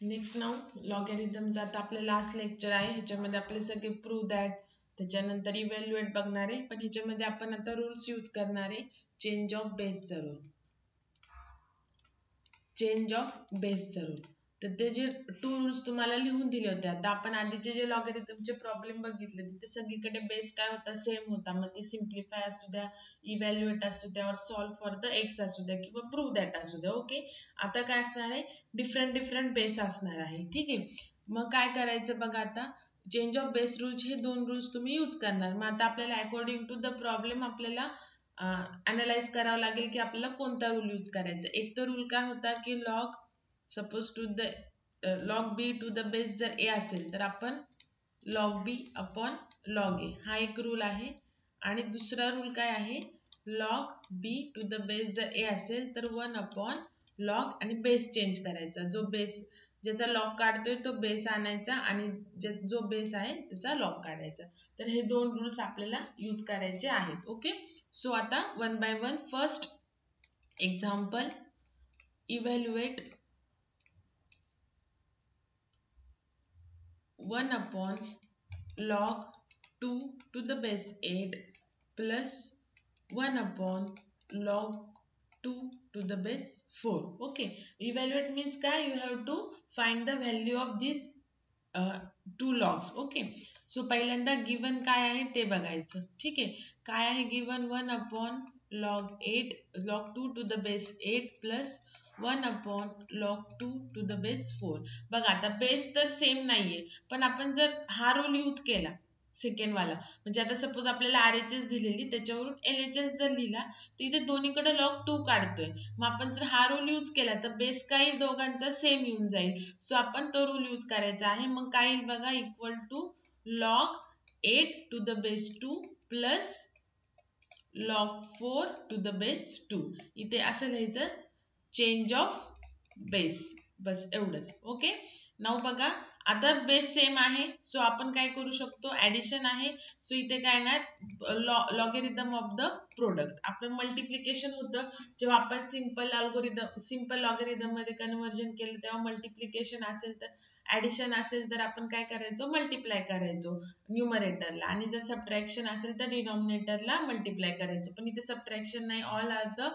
Next नाव लॉगॅरिथमचा आता आपलं last lecture आहे. ह्याच्यामध्ये आपले सगळे प्रूव्ह दॅट, त्याच्यानंतर इव्हॅल्युएट बघणार आहे. पण ह्याच्यामध्ये आपण आता रूल्स यूज करणार आहे. चेंज ऑफ बेसचा रूल, चेंज ऑफ बेसचा रूल. तर ते जे 2 रूल्स तुम्हाला लिहून दिले होते. आता आपण आधीचे जे लॉगॅरिथमचे प्रॉब्लेम बघितले तिथे सगळीकडे बेस काय होता, सेम होता. मग ते सिम्प्लिफाय असू द्या, इव्हॅल्युएट असू द्या, और सॉल्व फॉर द एक्स असू द्या, किंवा प्रूव्ह दॅट असू द्या. ओके, आता काय असणार आहे, डिफरंट बेस असणार आहे. ठीक आहे, मग काय करायचं बघा. आता चेंज ऑफ बेस रूल्स हे 2 रूल्स तुम्ही यूज करणार. मग आता आपल्याला अकॉर्डिंग टू द प्रॉब्लेम आपल्याला अनालाइज करावं लागेल की आपल्याला कोणता रूल यूज करायचा. एक तर रूल काय होता की log suppose to the log b to the base जर ए असेल तर आपण log b upon log a, हा एक रूल आहे. आणि दुसरा रूल काय आहे, log b to the base जर ए असेल तर 1 अपॉन लॉग आणि बेस चेंज करायचा. जो बेस ज्याचा लॉग काढतोय तो बेस आणायचा आणि जो बेस आहे त्याचा लॉग काढायचा. तर हे 2 रूल्स आपल्याला यूज करायचे आहेत. ओके, सो आता 1 by 1. First example, evaluate 1 upon log 2 to the base 8 plus 1 upon log 2 to the base 4. Okay, evaluate means काय, you have to find the value of these two logs. Okay, so पहिल्यांदा given काय आहे ते बघायचं. ठीक आहे, काय आहे given, 1 upon log 8 log 2 to the base 8 plus 1 upon log 2 to the base 4. बघा आता बेस तर सेम नाहीये, पण आपण जर हा रूल यूज केला सेकंड वाला, म्हणजे आता सपोज आपल्याला RHS दिलेली त्याच्यावरून LHS जर लिहिला तर इथे दोन्हीकडे लॉग 2 काढतोय. मग आपण जर हा रूल यूज केला तर बेस काय दोघांचा सेम येऊन जाईल. सो आपण तो रूल यूज करायचा आहे. मग काय येईल बघा, equal to log 8 to the base 2 plus log 4 to the base 2. इथे असं लिहायचं, चेंज ऑफ बेस, बस एवढंच. ओके, नाव बघा आता बेस सेम आहे, सो आपण काय करू शकतो, ऍडिशन आहे. सो इथे काय ना, लॉगॅरिथम ऑफ द प्रोडक्ट. आपलं मल्टिप्लिकेशन होतं जेव्हा आपण सिंपल लॉगॅरिथम मध्ये कन्व्हर्जन केलं तेव्हा मल्टिप्लिकेशन असेल तर, ऍडिशन असेल तर आपण काय करायचो, मल्टिप्लाय करायचो न्यूमरेटरला, आणि जर सबट्रॅक्शन असेल तर डिनॉमिनेटरला मल्टिप्लाय करायचो. पण इथे सबट्रॅक्शन नाही, all are the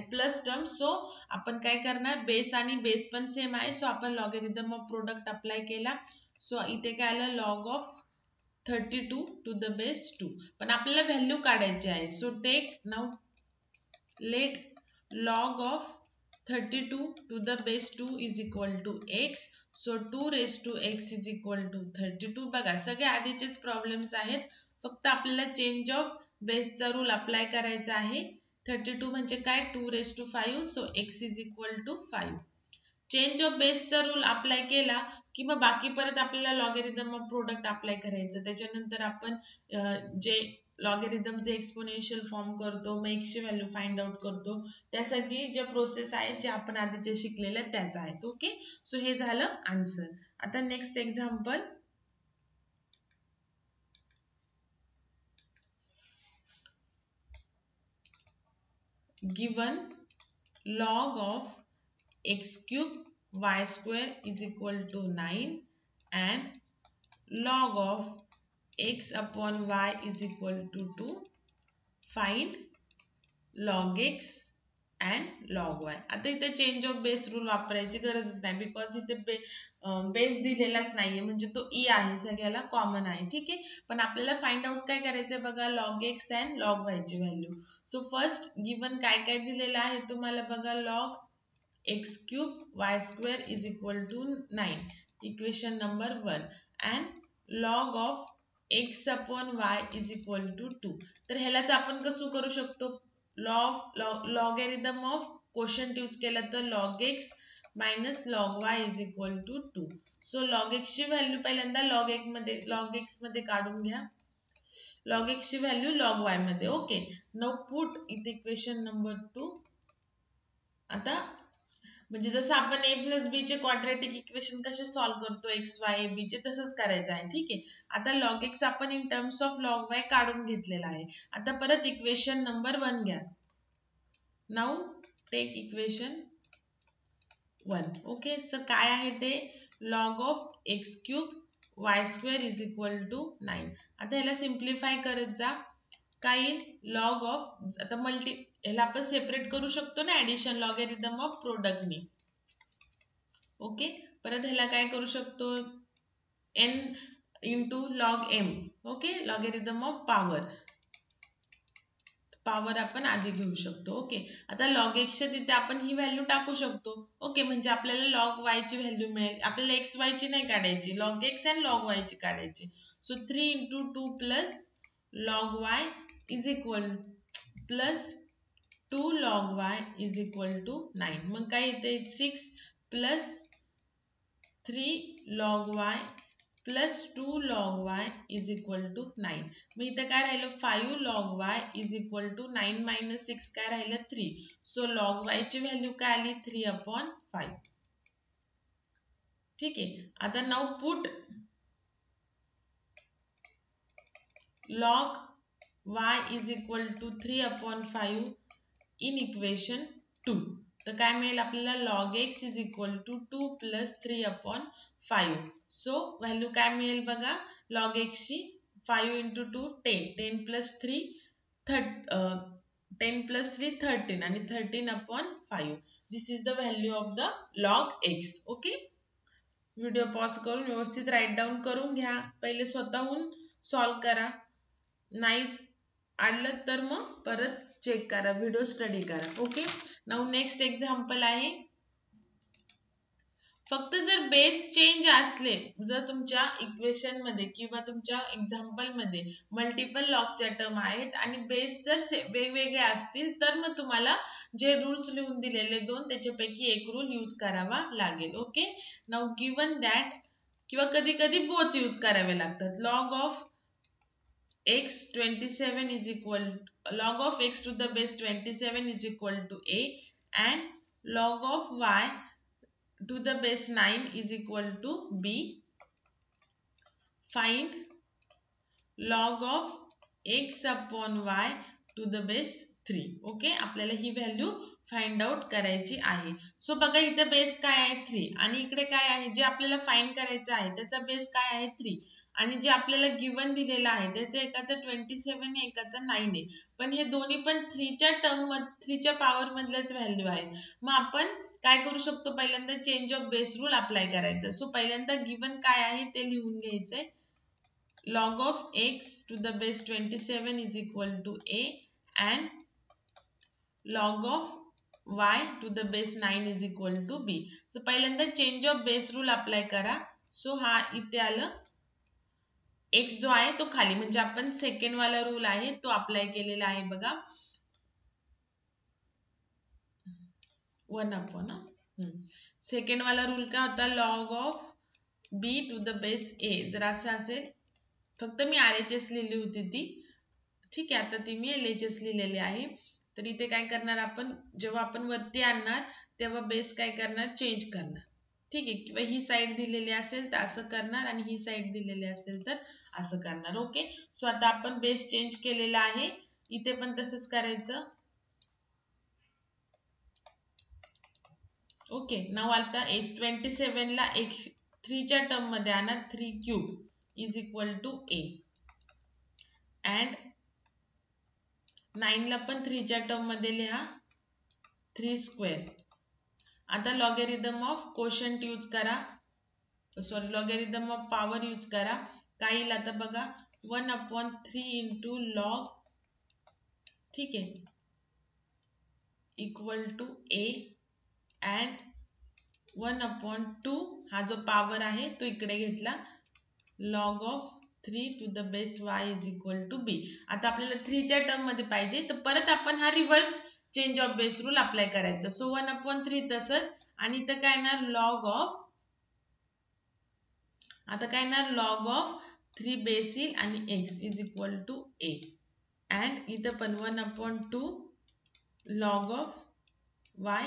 plus term. So आपण काय करणार, बेस आणि बेस पण सेम आहे, सो आपण लॉगॅरिथम ऑफ प्रोडक्ट अप्लाय केला. सो इथे काय आलं, log of 32 to the base 2. पण आपल्याला व्हॅल्यू काढायची आहे. So take now let log of 32 to the base 2 is equal to x. So 2 raised to x is equal to 32. बघा सगळे आधीचेच प्रॉब्लेम्स आहेत, फक्त आपल्याला चेंज ऑफ बेसचा रूल अप्लाय करायचा आहे. 32 म्हणजे काय, 2 raised to 5. So x is equal to 5. Change of बेसचा रूल अप्लाय केला की मग बाकी परत आपल्याला लॉगॅरिथम ऑफ प्रोडक्ट अप्लाय करायचं. त्याच्यानंतर आपण जे लॉगॅरिथमचे एक्सपोनेन्शियल फॉर्म करतो, मग x ची व्हॅल्यू फाइंड आउट करतो, त्या सगळी ज्या प्रोसेस आहेत जे आपण आधीचे शिकलेल्या त्याच आहेत. ओके, सो हे झालं आन्सर. आता next example, given log of x cube y square is equal to 9 and log of x upon y is equal to 2. Find log x and log y. आता इथे चेंज ऑफ बेस रूल वापरायची गरजच नाही, because इथे base दिलेलाच नाहीये, म्हणजे तो E आहे, सगळ्याला कॉमन आहे. ठीक आहे, पण आपल्याला फाइंड आउट काय करायचंय बघा, log x and log Y ची व्हॅल्यू. सो फर्स्ट गिवन काय काय दिलेलं आहे तुम्हाला बघा, log x cube y square is equal to 9, equation number 1, and log of x upon y is equal to 2. तर ह्यालाच आपण कसं करू शकतो, लॉगॅरिथम ऑफ क्वोशंट यूज केला तर log x minus log y is equal to 2. So log x ची value पहिल्यांदा log x मध्ये काढून घ्या, log x ची व्हॅल्यू log y मध्ये. ओके, नाउ पुट इथे इक्वेशन नंबर 2. आता म्हणजे जसं आपण a प्लस बी चे क्वाड्रॅटिक इक्वेशन कसे सॉल्व्ह करतो एक्स वाय बी चे, तसंच करायचं आहे. ठीक आहे, आता लॉग एक्स आपण in terms of log Y काढून घेतलेला आहे. आता परत इक्वेशन नंबर 1 घ्या. Now take equation 1. ओके, तर काय आहे ते log of x cube y square is equal to 9. आता ह्याला सिम्प्लिफाय करत जा. काय येईल लॉग ऑफ, आता ह्याला आपण सेपरेट करू शकतो ना ऍडिशन लॉगॅरिथम ऑफ प्रोडक्टनी. ओके, परत ह्याला काय करू शकतो n into log m. Okay, logarithm of power आपण आधी घेऊ शकतो. ओके, आता लॉग एक्सच्या तिथे आपण ही व्हॅल्यू टाकू शकतो. ओके, म्हणजे आपल्याला लॉग वाय ची व्हॅल्यू मिळेल. आपल्याला एक्स वाय ची नाही काढायची, लॉग एक्स आणि लॉग वाय ची काढायची. So 3 into 2 plus log Y is equal plus 2 log y is equal to 9. मग काय येते 6 plus 3 log y plus 2 log y is equal to 9. मग इथं काय राहिलं 5 log y is equal to 9 minus 6 काय राहिलं 3. सो log y ची व्हॅल्यू काय आली 3/5. ठीक आहे, आता नाव put log y is equal to 3/5 in equation 2. तर काय मिळेल आपल्याला log x is equal to 2 plus 3/5. So value काय मिळेल बघा log x ची 5 into 2 10, 10 plus 3 10 plus 3 13 आणि 13/5. This is the value of the log x. Okay, video pause करून व्यवस्थित राईट डाऊन करून घ्या. पहिले स्वतःहून सॉल्व करा, नाहीच आलं तर मग परत चेक करा, व्हिडिओ स्टडी करा. ओके, नाउ नेक्स्ट एक्झाम्पल आहे. फक्त जर बेस चेंज असले, जर तुमच्या इक्वेशन मध्ये किंवा तुमच्या एक्झाम्पल मध्ये मल्टिपल लॉगच्या टर्म आहेत आणि बेस जर वेगवेगळे असतील तर मग तुम्हाला जे रूल्स लिहून दिलेले दोन त्याच्यापैकी एक रूल यूज करावा लागेल. ओके, नाउ गिवन दॅट किंवा कधी कधी बोथ यूज करावे लागतात. Log of x 27 is equal log of x to the base 27 is equal to a and log of y to the base 9 is equal to b. Find log of x upon y to the base 3. Okay, आपल्याला ही value find out करायची आहे. So बघा इथे base काय आहे 3 आणि इकडे काय आहे जे आपल्याला फाइंड करायचं आहे त्याचा बेस काय आहे 3 आणि जे आपल्याला गिवन दिलेलं आहे त्याचं एकाचं 27 आहे एकाचं 9 आहे. पण हे दोन्ही पण 3 च्या टर्म 3 च्या पॉवर मधल्याच व्हॅल्यू आहेत. मग आपण काय करू शकतो पहिल्यांदा change of base rule apply करायचा. सो पहिल्यांदा गिवन काय आहे ते लिहून घ्यायचंय. log of x to the base 27 is equal to a and log of y to the base 9 is equal to b. So पहिल्यांदा change of base rule apply करा. So हा इथे आलं x जो आहे तो खाली, म्हणजे आपण सेकंड वाला रूल आहे तो अप्लाय केलेला आहे बघा 1/. सेकंड वाला रूल काय होता log of b to the base a. जर असं असेल, फक्त मी RHS लिहिली होती ती, ठीक आहे, आता ती मी LHS लिहिलेली आहे. तर इथे काय करणार आपण जेव्हा आपण वरती आणणार तेव्हा बेस काय करणार चेंज करणार. ठीक आहे, किंवा ही साइड दिलेली असेल तर असं करणार आणि ही साइड दिलेली असेल तर असं करणार. ओके, सो आता आपण बेस चेंज केलेला आहे, इथे पण तसंच करायचं. ओके, नाउ आता S27 ला 3 च्या टर्म मध्ये आणा 3 cube is equal to a and 9 ला पण 3 च्या टर्म मध्ये लिहा 3 स्क्वेअर. आता लॉगॅरिथम ऑफ कोशंट यूज करा, sorry logarithm of power use करा. काय येईल आता बघा 1/3 इंटू लॉग, ठीक आहे, इक्वल टू a and 1/2 हा जो पॉवर आहे तो इकडे घेतला log of 3 to the base y is equal to b. आता आपल्याला 3 च्या टर्म मध्ये पाहिजे तर परत आपण हा reverse change of base rule apply करायचा. सो 1/3 तसंच आणि इथं काय येणार लॉग ऑफ, आता काय येणार लॉग ऑफ 3 बेस येईल आणि x is equal to a and इथं पण 1/2 log of y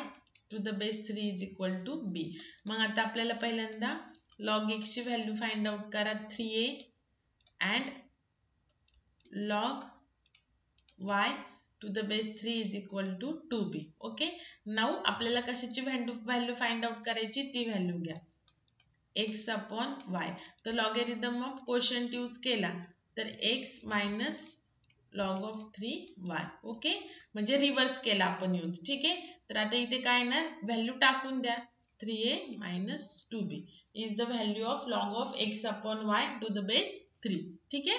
to the base 3 is equal to b. मग आता आपल्याला पहिल्यांदा log x ची व्हॅल्यू फाइंड आउट करा 3a and log y to the base 3 is equal to 2b. Okay, now आपल्याला कशाची व्हॅल्यू फाइंड आउट करायची ती व्हॅल्यू घ्या x अपॉन y. तर लॉगॅरिथम ऑफ कोशंट यूज केला तर x minus log of 3y. Okay, म्हणजे रिव्हर्स केला आपण यूज. ठीक आहे, तर आता इथे काय येणार व्हॅल्यू टाकून द्या 3a minus 2b is the value of log of x upon y to the base 3. ठीक आहे,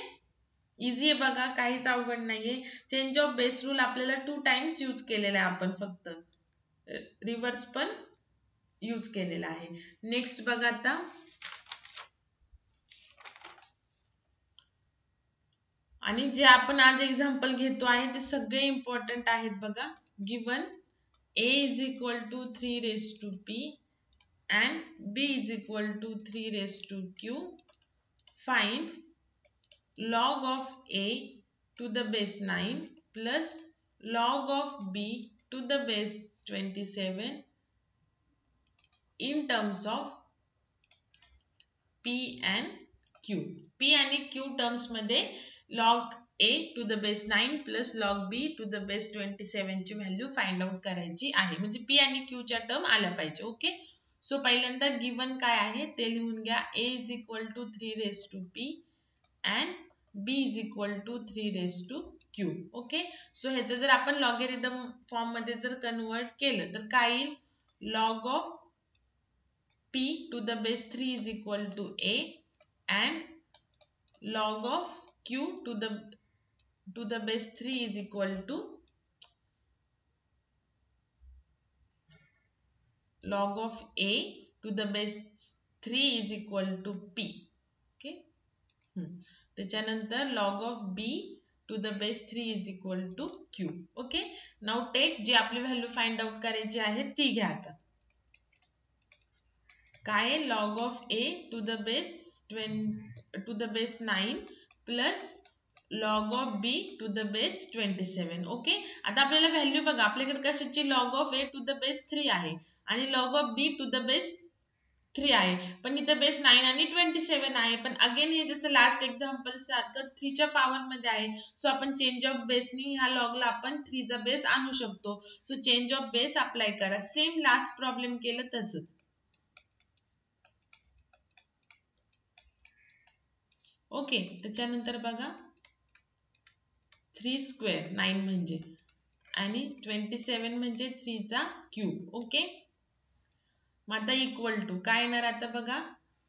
इझी आहे बघा, काहीच अवघड नाहीये. चेंज ऑफ बेस रूल आपल्याला 2 टाइम्स यूज केलेला आहे, आपण फक्त रिव्हर्स पण यूज केलेला आहे. नेक्स्ट बघा आता आणि जे आपण आज एक्झाम्पल घेतो आहे ते सगळे इम्पॉर्टंट आहेत बघा. Given a is equal to 3 raised to p and b is equal to 3 raised to q. Find log of a to the base 9 plus log of b to the base 27 in terms of p and q. p आणि q terms मध्ये log a to the base 9 plus log b to the base 27 ची value find out करायची आहे. म्हणजे p आणि q च्या term आल्या पाहिजे. ओके, सो पहिल्यांदा गिवन काय आहे ते लिहून घ्या. a is equal to 3 raised to p and b is equal to 3 raised to q. Okay, so ह्याचं जर आपण लॉगॅरिथम फॉर्म मध्ये जर कन्वर्ट केलं तर काय येईल log of p to the base 3 is equal to a and log of q to the base 3 is equal to log of a to the base 3 is equal to p. Okay, त्याच्यानंतर log of b to the base 3 is equal to q. Okay, now take जी आपली value find out करायची आहे ती घ्या. आता काय log of a to the base 9 plus log of b to the base 27. Okay, आता आपल्याला व्हॅल्यू बघा, आपल्याकडे कशाची log of a to the base 3 आहे आणि log of b to the base 3 आहे, पण इथे बेस 9 आणि 27 आहे. पण अगेन हे जसं लास्ट एक्झाम्पल सारखं 3 च्या पॉवर मध्ये आहे, सो आपण चेंज ऑफ बेसनी ह्या लॉगला आपण 3 चा बेस आणू शकतो. So change of base apply करा, सेम लास्ट प्रॉब्लेम केलं तसंच. ओके, त्याच्यानंतर बघा 3 स्क्वेअर 9 म्हणजे आणि 27 म्हणजे 3 चा क्यूब. ओके, मग आता इक्वल टू काय येणार आता बघा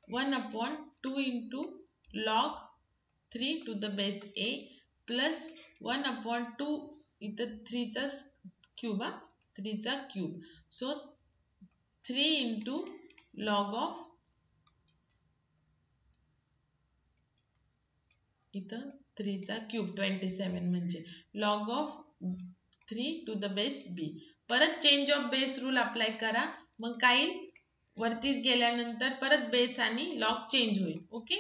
1/2 into log 3 to the base a plus 1/2 इथं 3 चा क्यूब 3 चा cube. So 3 into log of इथं 3 चा क्यूब 27 म्हणजे log of 3 to the base b. परत change of base rule apply करा, मग काय वरती गेल्यानंतर परत बेस आणि लॉग चेंज होईल. ओके,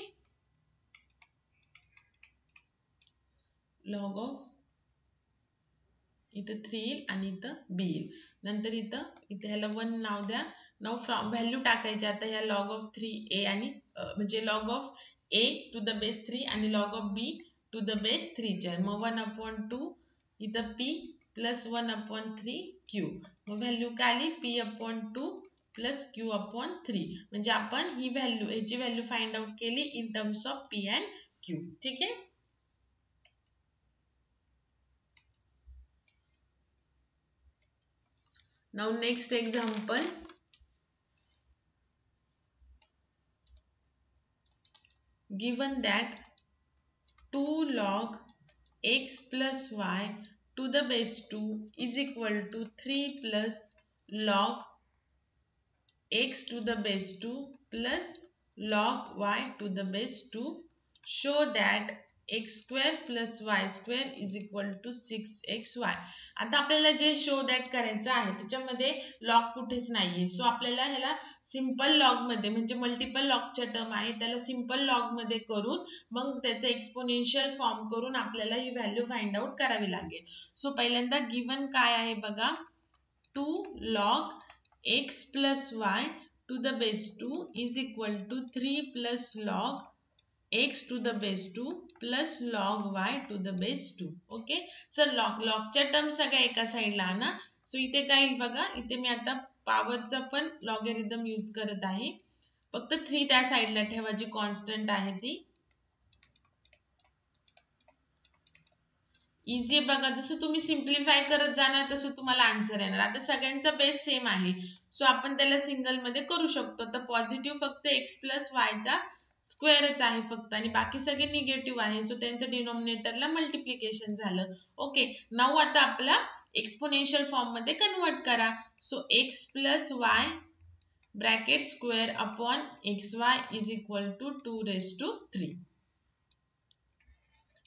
लॉग ऑफ इथं 3 येईल आणि इथं b येईल. नंतर इथे ह्याला 1 नाव द्या. नाव फ्रॉम व्हॅल्यू टाकायची आता ह्या लॉग ऑफ 3a आणि म्हणजे log of a to the base 3 आणि log of b to the base 3 च्या. मग 1/2 इथं p प्लस 1/3 q. मग व्हॅल्यू काय आली p/2 प्लस q/3. म्हणजे आपण ही व्हॅल्यू ह्याची व्हॅल्यू फाइंड आउट केली in terms of p and q. ठीक आहे, now next example. Given that 2 log x plus y to the base 2 is equal to 3 plus log x to the base 2 plus log y to the base 2, show that x square plus y square is equal to 6xy. आता आपल्याला जे show that करायचं आहे त्याच्यामध्ये log कुठेच नाहीये, so आपल्याला ह्याला सिंपल लॉग मध्ये म्हणजे मल्टिपल लॉगच्या टर्म आहे त्याला सिंपल लॉग मध्ये करून मग त्याचा एक्सपोनेन्शियल फॉर्म करून आपल्याला ही व्हॅल्यू फाइंड आउट करावी लागेल. सो पहिल्यांदा गिवन काय आहे बघा 2 log x plus y to the base 2 is equal to 3 plus log x to the base 2 plus log y to the base 2. Okay sir लॉगच्या term सगळ्या एका साईडला आणा. सो इथे काय येईल बघा, इथे मी आता पॉवरचा पण लॉगॅरिथम यूज करत आहे. फक्त 3 त्या साईडला ठेवा जी कॉन्स्टंट आहे ती. इझी बघा, जसं तुम्ही सिम्प्लिफाय करत जाणार तसं तुम्हाला आन्सर येणार. आता सगळ्यांचा बेस सेम आहे, सो आपण त्याला सिंगल मध्ये करू शकतो. तर पॉझिटिव्ह फक्त x प्लस वायचा स्क्वेअरच आहे फक्त, आणि बाकी सगळे निगेटिव्ह आहे, सो त्यांचं डिनॉमिनेटरला मल्टिप्लिकेशन झालं. ओके, नाऊ आता आपला एक्सपोनेन्शियल फॉर्म मध्ये कन्वर्ट करा. So x plus y bracket square upon xy is equal to 2⁻3.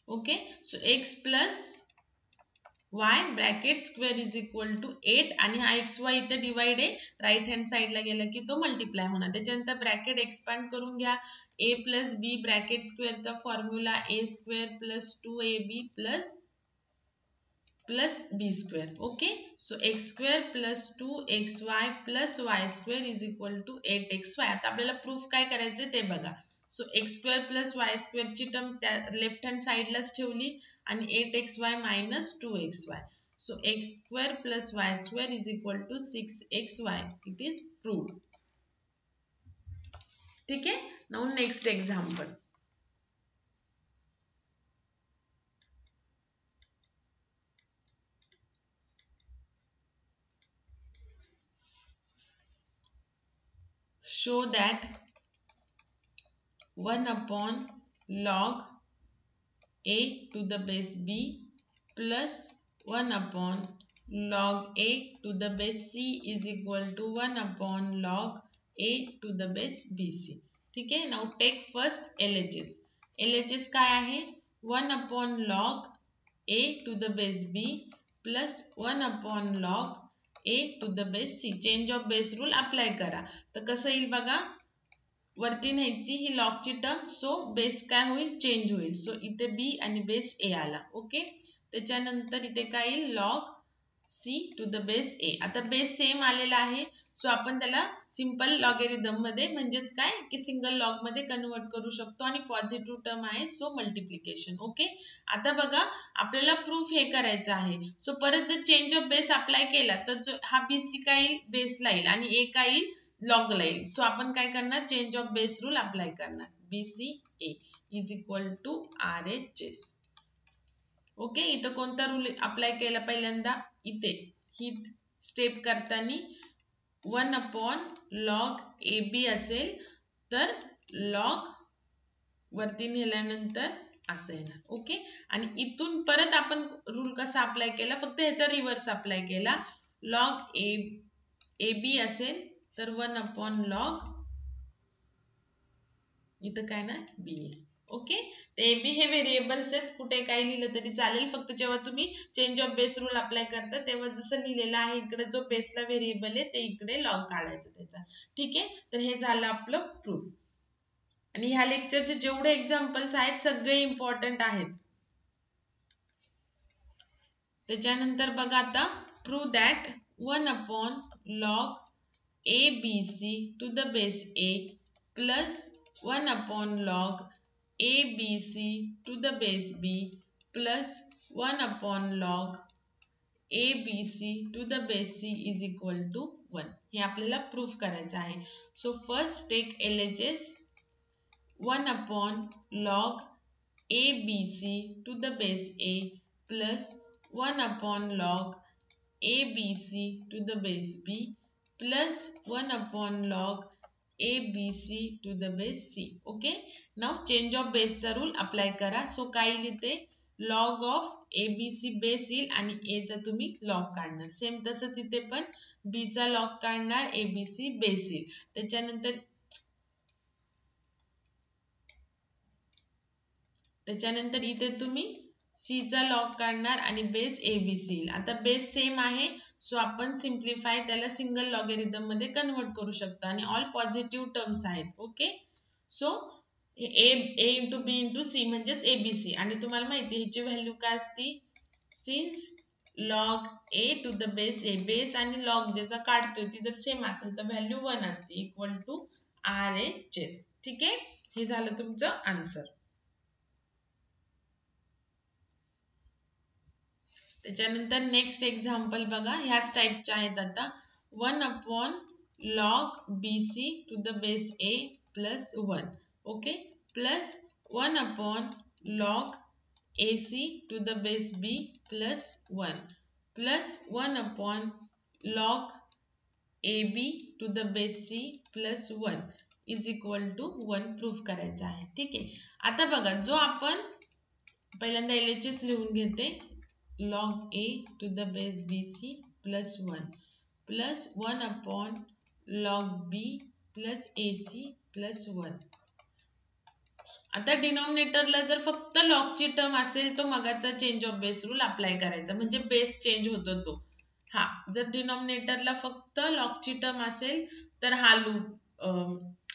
Okay, so x plus y bracket square is equal to 8 आणि हा xy इथे डिवाइड आहे, राईट हँड साइडला गेला की तो मल्टिप्लाय होणार. त्याच्यानंतर ब्रॅकेट एक्सपांड करून घ्या. a प्लस b ब्रॅकेट स्क्वेअरचा formula a square plus 2ab plus b square. Okay, so x square plus 2xy plus y square is equal to 8xy. आता आपल्याला प्रूफ काय करायचं ते बघा. So x square plus y square ची term त्या left hand साइडलाच ठेवली आणि 8xy minus 2xy. So x square plus y square is equal to 6xy. It is proved. ठीक आहे, now next example. show that 1 upon log a to the base b plus 1 upon log a to the base c is equal to 1 upon log a to the base bc. ठीक आहे, now take first LHS. LHS काय आहे, 1 upon log a to the base b plus 1 upon log a to the base c. Change of base rule apply करा. तर कसं येईल बघा, वरती न्यायची ही लॉगची टर्म, सो बेस काय होईल, चेंज होईल. सो इथे b आणि बेस a आला. ओके, त्याच्यानंतर इथे काय येईल, log c to the base a. आता बेस सेम आलेला आहे, सो आपण त्याला सिंपल लॉगॅरिथम मध्ये म्हणजेच काय की सिंगल लॉग मध्ये कन्वर्ट करू शकतो, आणि पॉझिटिव्ह टर्म आहे सो मल्टिप्लिकेशन. ओके, आता बघा आपल्याला प्रूफ हे करायचं आहे. सो परत जर चेंज ऑफ बेस अप्लाय केला तर जो हा BC काय येईल, बेसला येईल, आणि A काय येईल, लॉगला येईल. सो आपण काय करणार, change of base rule apply करणार. BCA is equal to RHS. Okay, इथं कोणता रूल अप्लाय केला पहिल्यांदा, इथे ही स्टेप करताना 1 अपॉन लॉग AB असेल तर लॉग वरती नेल्यानंतर असं येणार. ओके, आणि इथून परत आपण रूल कसा अप्लाय केला, फक्त ह्याचा रिव्हर्स अप्लाय केला. लॉग AB असेल तर 1 अपॉन लॉग इथं काय ना B. ओके, AB हे व्हेरिएबल्स आहेत, कुठे काय लिहिलं तरी चालेल, फक्त जेव्हा तुम्ही change of base rule apply करता तेव्हा जसं लिहिलेलं आहे इकडे जो बेसला व्हेरिएबल आहे ते इकडे लॉग काढायचं त्याचा. ठीक आहे, तर हे झालं आपलं प्रूफ. आणि ह्या लेक्चरचे जेवढे एक्झाम्पल्स आहेत सगळे इम्पॉर्टंट आहेत. त्याच्यानंतर बघा आता, prove that 1 upon log ABC to the base A plus 1 upon log ABC to the base B plus 1 upon log ABC to the base C is equal to 1. हे आपल्याला प्रूफ करायचं आहे. So first take LHS. 1 upon log ABC to the base A plus 1 upon log ABC to the base B plus 1 upon log ABC to the base C. Okay, now change of base चा rule apply करा. So काय येईल इथे, log of ABC base येईल आणि A चा तुम्ही log काढणार. सेम तसंच इथे पण B चा लॉग काढणार, ABC बेस येईल. त्याच्यानंतर इथे तुम्ही C चा लॉग काढणार आणि बेस ABC येईल. आता बेस सेम आहे, सो आपण सिम्प्लिफाय त्याला सिंगल लॉगॅरिथम मध्ये कन्वर्ट करू शकतो, आणि ऑल पॉझिटिव्ह टर्म्स आहेत. Okay, so A into B into C म्हणजेच ABC, आणि तुम्हाला माहिती आहे ह्याची व्हॅल्यू काय असती, since log A to the base A, base आणि लॉग ज्याचा काढतोय ती जर सेम असेल तर व्हॅल्यू 1 असते, इक्वल टू RHS. ठीक आहे, हे झालं तुमचं आन्सर. त्याच्यानंतर नेक्स्ट एक्झाम्पल बघा, ह्याच टाईपच्या आहेत आता. 1 log BC to the base A plus 1, okay, plus 1 log AC to the base B plus 1 plus 1 log AB to the base C plus 1 is equal to 1 proof करायचा आहे. ठीक आहे. आता बघा, जो आपण पहिल्यांदा LHS लिहून घेते, log A to the base BC plus 1 plus 1 log B plus AC plus 1. आता डिनॉमिनेटरला जर फक्त लॉगची टर्म असेल तर मगाचा change of base rule apply करायचा, म्हणजे बेस चेंज होतो तो. हा, जर डिनॉमिनेटरला फक्त लॉगची टर्म असेल तर हा लूप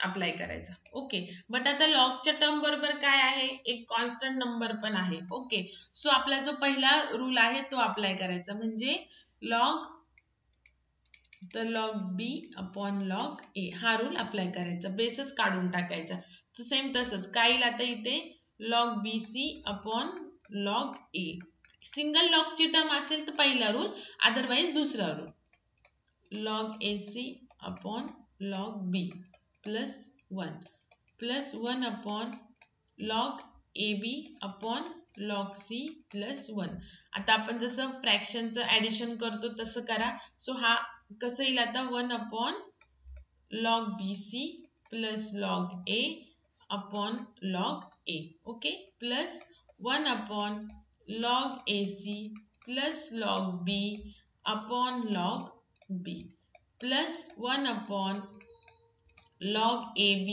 अप्लाय करायचा. ओके, बट आता लॉगच्या टर्म बरोबर काय आहे, एक कॉन्स्टंट नंबर पण आहे. ओके, सो आपला जो पहिला रूल आहे तो अप्लाय करायचा, म्हणजे log B upon log A हा रूल अप्लाय करायचा, बेसच काढून टाकायचा. सेम तसंच काय येईल आता इथे, log BC upon log A. Single लॉगची टर्म असेल तर पहिला रूल, अदरवाइज दुसरा rule, log AC upon log B plus 1 plus 1 log AB upon log C plus 1. आता आपण जसं फ्रॅक्शनचं ऍडिशन करतो तसं करा. सो हा कसं येईल आता, 1 log BC plus log A upon log A, okay, plus 1 log AC plus log B upon log B plus 1 log AB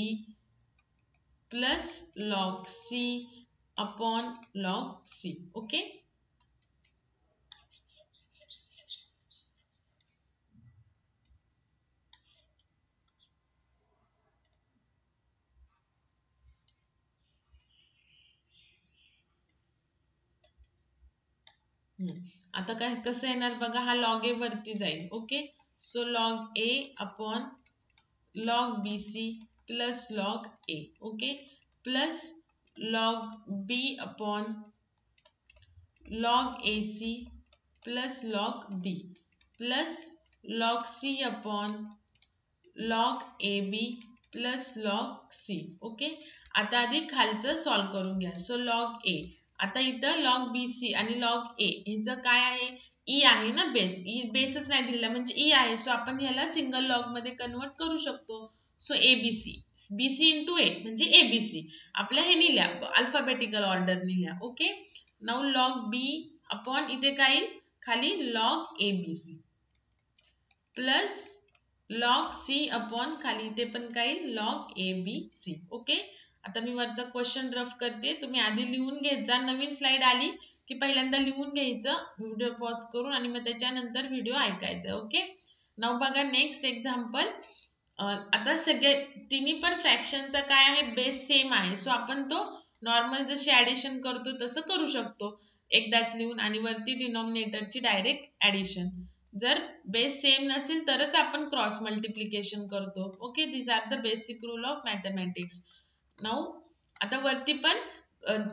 plus log C upon log C. Okay, आता काय कसं येणार बघा, हा log A वरती जाईल. Okay, so log A upon log BC plus log A, okay, plus log B upon log AC plus log B plus log C upon log AB plus log C. Okay, आता आधी खालचं solve करून घ्या. So log A, आता इथं log BC आणि log A ह्याचं काय आहे, E आहे ना, बेसच नाही दिलेला म्हणजे E आहे. सो आपण ह्याला सिंगल लॉग मध्ये कन्वर्ट करू शकतो. So ABC, BC into A म्हणजे ABC, आपल्या हे लिहिल्या अल्फाबेटिकल ऑर्डरने लिहा. Okay, now log B upon इथे काय येईल, खाली log ABC plus log C upon खाली इथे पण काय येईल, log ABC. ओके, आता मी वरचा क्वेश्चन रफ करते, तुम्ही आधी लिहून घेत जा. नवीन स्लाइड आली की पहिल्यांदा लिहून घ्यायचं व्हिडिओ पॉज करून आणि मग त्याच्यानंतर व्हिडिओ ऐकायचा. ओके, नाव बघा नेक्स्ट एक्झाम्पल. आता सगळे तिन्ही पण फ्रॅक्शनचा काय आहे, बेस सेम आहे. सो आपण तो नॉर्मल जशी ऍडिशन करतो तसं करू शकतो एकदाच लिहून, आणि वरती डिनॉमिनेटरची डायरेक्ट ऍडिशन. जर बेस सेम नसेल तरच आपण क्रॉस मल्टिप्लिकेशन करतो. Okay, this are the basic rule of mathematics. Now आता वरती पण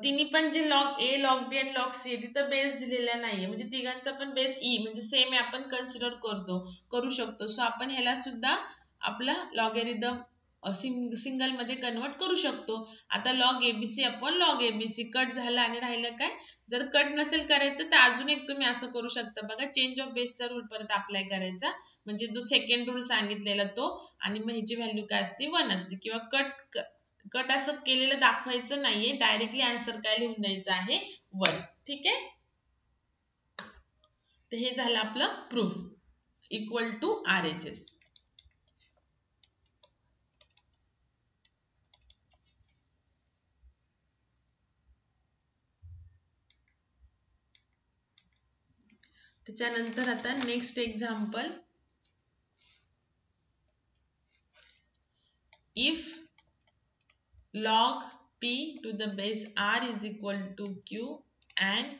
तिन्ही पण जे लॉग A, लॉग B आणि लॉग C तिथं बेस दिलेला नाहीये, म्हणजे तिघांचा पण बेस E म्हणजे सेम आहे, आपण कन्सिडर करू शकतो. सो आपण ह्याला सुद्धा आपला लॉगॅरिथम सिंगल मध्ये कन्वर्ट करू शकतो. आता log ABC upon log ABC cut झाला आणि राहिलं काय, जर कट नसेल करायचं तर अजून एक तुम्ही असं करू शकता बघा, चेंज ऑफ बेसचा रूल परत अप्लाय करायचा, म्हणजे जो सेकंड रूल सांगितलेला तो, आणि मग ह्याची व्हॅल्यू काय असते, 1 असते. किंवा कट असं केलेलं दाखवायचं नाहीये, डायरेक्टली आन्सर काय लिहून द्यायचं आहे, 1. ठीक आहे, तर हे झालं आपलं प्रूफ इक्वल टू RHS. त्याच्यानंतर आता next example, if log P to the base R is equal to Q and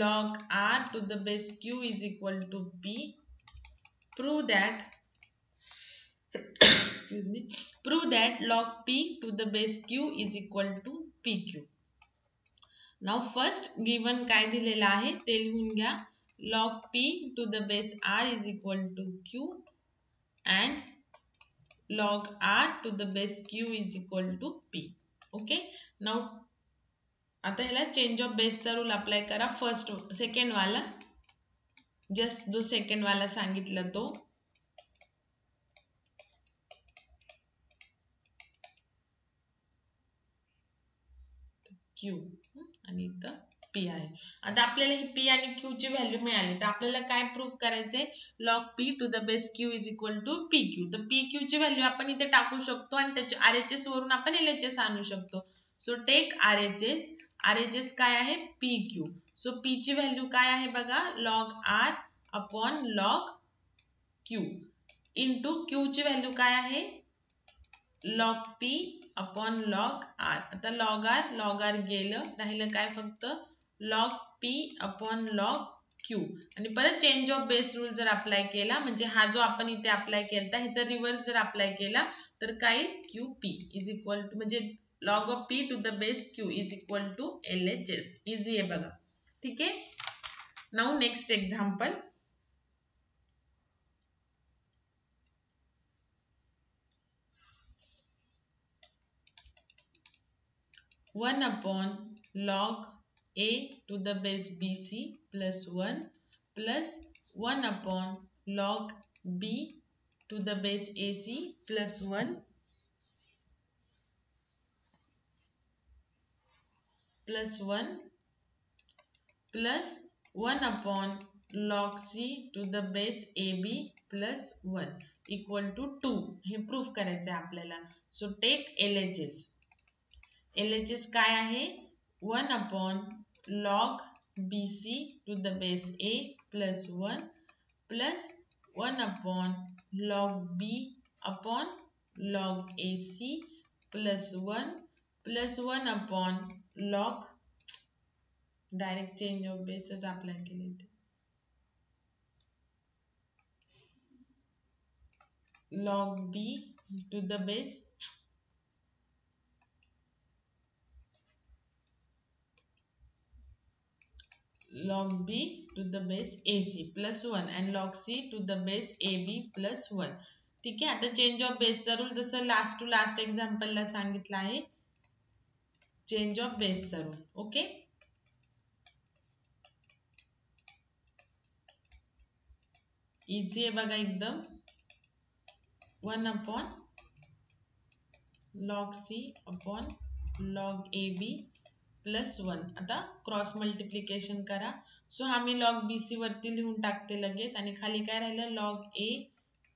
log R to the base Q is equal to P, prove that prove that log P to the base Q is equal to PQ. Now first given काय दिलेलं आहे ते लिहून घ्या. log p to the base r is equal to q and log r to the base q is equal to p. Okay, now आता ह्याला change of बेसचा rule apply करा. फर्स्ट सेकंड वाला, जस्ट जो सेकंड वाला सांगितला तो. Q आणि इथं पी आहे. आता आपल्याला ही पी आणि क्यू ची व्हॅल्यू मिळाली तर आपल्याला काय प्रूव्ह करायचंय, log p to the base q is equal to p q. तर पी क्यू ची व्हॅल्यू आपण इथे टाकू शकतो आणि त्याच्या आरएचएस वरून आपण एलएचएस आणू शकतो. सो टेक आरएचएस, आरएचएस काय आहे पी क्यू. सो पी ची व्हॅल्यू काय आहे बघा, log R upon log Q into Q ची व्हॅल्यू काय आहे log P upon log R. आता लॉग आर गेलं, राहिलं काय फक्त log P upon log Q. आणि परत चेंज ऑफ बेस रूल जर अप्लाय केला, म्हणजे हा जो आपण इथे अप्लाय केला ह्याचा रिव्हर्स जर अप्लाय केला तर काय q p is equal to, म्हणजे log of p to the base q is equal to L H S. Easy आहे बघा. ठीक आहे, now next example. 1 upon log a to the base bc plus 1 plus 1 upon log b to the base ac plus 1 plus 1 plus 1 upon log c to the base ab plus 1 equal to 2. हे proof करायचं आहे आपल्याला. So take LHS. LHS काय आहे 1 upon log BC to the base A plus 1 plus 1 upon log B upon log AC plus 1 plus 1 upon log, direct change of bases apply केले थे, log B to the base log B to the base AC plus 1 and log C to the base AB plus 1. ठीक आहे, आता change of बेसचा rule जसं last to last एक्झाम्पलला सांगितलं आहे, change of बेसचा रूल. ओके, इझी आहे बघा एकदम. 1 upon log C upon log AB plus 1. आता क्रॉस मल्टिप्लिकेशन करा. सो हा मी लॉग BC वरती लिहून टाकते लगेच आणि खाली काय राहिलं log A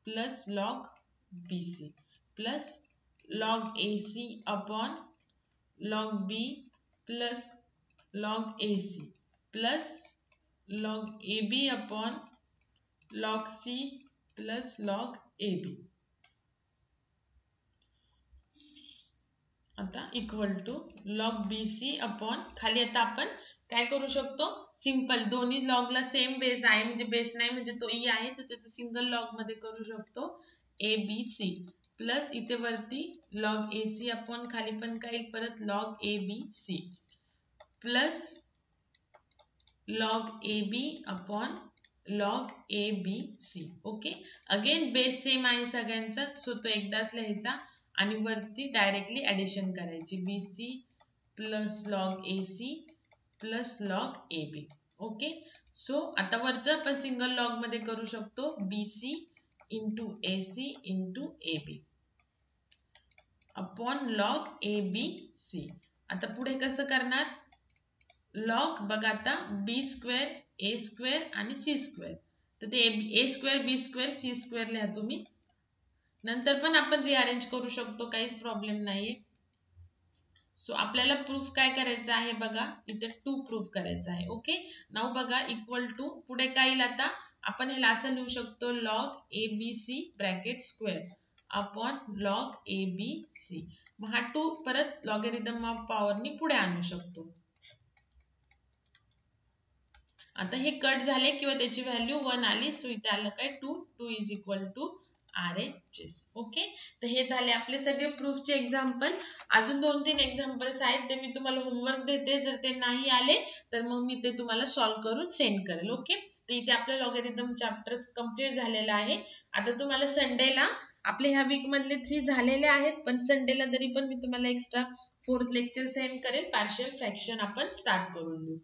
plus log BC plus log AC upon log B plus log AC plus log AB upon log C plus log AB. आता equal to log BC upon खाली आता आपण काय करू शकतो, सिंपल दोन्ही लॉगला सेम बेस आहे, म्हणजे बेस नाही म्हणजे तो ई आहे तर त्याचं सिंगल लॉग मध्ये करू शकतो ABC प्लस इथे वरती लॉग AC अपॉन खाली पण काय परत log ABC plus log AB upon log ABC. Okay, again base same आहे सगळ्यांचा, सो तो एकदाच लिहायचा आणि वरती डायरेक्टली ॲडिशन करायची BC plus log AC plus log AB. Okay, so आता वरचं आपण सिंगल लॉग मध्ये करू शकतो BC into AC into AB upon log ABC. आता पुढे कसं करणार, लॉग बघा आता B स्क्वेअर A स्क्वेअर आणि C स्क्वेअर, तर ते A square B square C square लिहा तुम्ही, नंतर पण आपण रिअरेंज करू शकतो, काहीच प्रॉब्लेम नाहीये. सो आपल्याला प्रूफ काय करायचं आहे बघा, इथे 2 प्रूफ करायचं आहे. ओके, नाव बघा इक्वल टू पुढे काय येईल, आता आपण हे असं लिहू शकतो log ABC bracket square upon log ABC. मग हा 2 परत लॉगॅरिथम ऑफ पॉवरनी पुढे आणू शकतो. आता हे कट झाले किंवा त्याची व्हॅल्यू 1 आली, सो इथे आलं काय 2 is equal to RHS. Okay, तर हे झाले आपले सगळे प्रूफचे एक्झाम्पल. अजून 2-3 एक्झाम्पल्स आहेत, ते मी तुम्हाला होमवर्क देते. जर ते नाही आले तर मग मी ते तुम्हाला सॉल्व्ह करून सेंड करेल. ओके, तर इथे आपलं लॉगॅरिथम चॅप्टर कंप्लीट झालेलं आहे. आता तुम्हाला संडेला आपले ह्या वीक मधले 3 झालेले आहेत, पण संडेला तरी पण मी तुम्हाला एक्स्ट्रा 4th लेक्चर सेंड करेल. पार्शियल फ्रॅक्शन आपण स्टार्ट करून देऊ.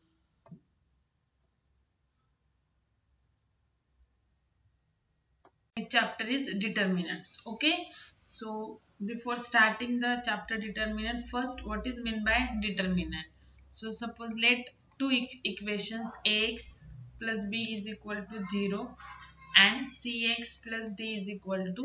Chapter is determinants. Okay, so before starting the chapter determinant, first what is meant by determinant? So suppose let two equations ax plus b is equal to 0 and cx plus d is equal to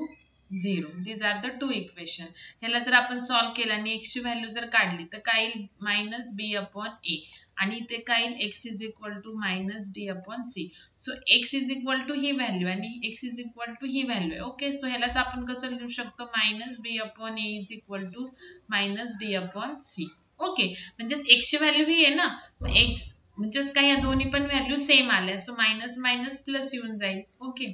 0. These are the two equation. ह्याला जर आपण solve केला आणि x ची value जर काढली तर काय येईल मायनस बी अपॉन ए, आणि इथे काय येईल x is equal to minus D upon C. So x is equal to ही व्हॅल्यू आणि x इज इक्वल टू ही व्हॅल्यू आहे. ओके, सो ह्यालाच आपण कसं लिहू शकतो minus B upon A is equal to minus D upon C. Okay, म्हणजेच x ची व्हॅल्यू ही आहे ना, x म्हणजेच काय या दोन्ही पण व्हॅल्यू सेम आल्या, सो मायनस मायनस प्लस येऊन जाईल. ओके,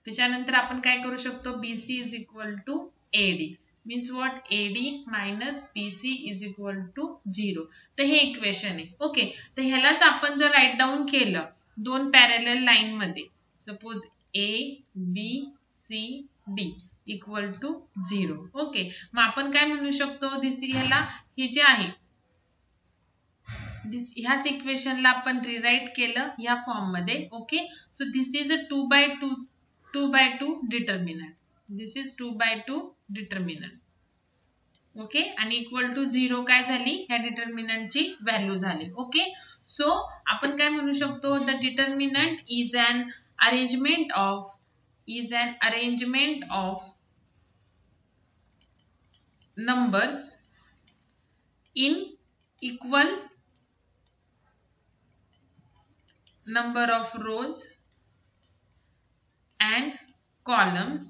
त्याच्यानंतर आपण काय करू शकतो BC is equal to AD means what AD minus BC is equal to 0. तर हे इक्वेशन आहे. ओके, तर ह्यालाच आपण जर राईट डाऊन केलं दोन पॅरलल लाईन मध्ये, suppose ABCD equal to 0. Okay, मग आपण काय म्हणू शकतो ह्याला हे जे आहे ह्याच इक्वेशनला आपण रिराईट केलं या फॉर्म मध्ये. Okay, so this is a 2 by 2 determinant. This is 2 by 2 determinant. Okay, आणि इक्वल टू 0 काय झाली ह्या डिटर्मिनंटची व्हॅल्यू झाली. ओके, सो आपण काय म्हणू शकतो the determinant is an arrangement of numbers in equal number of rows and columns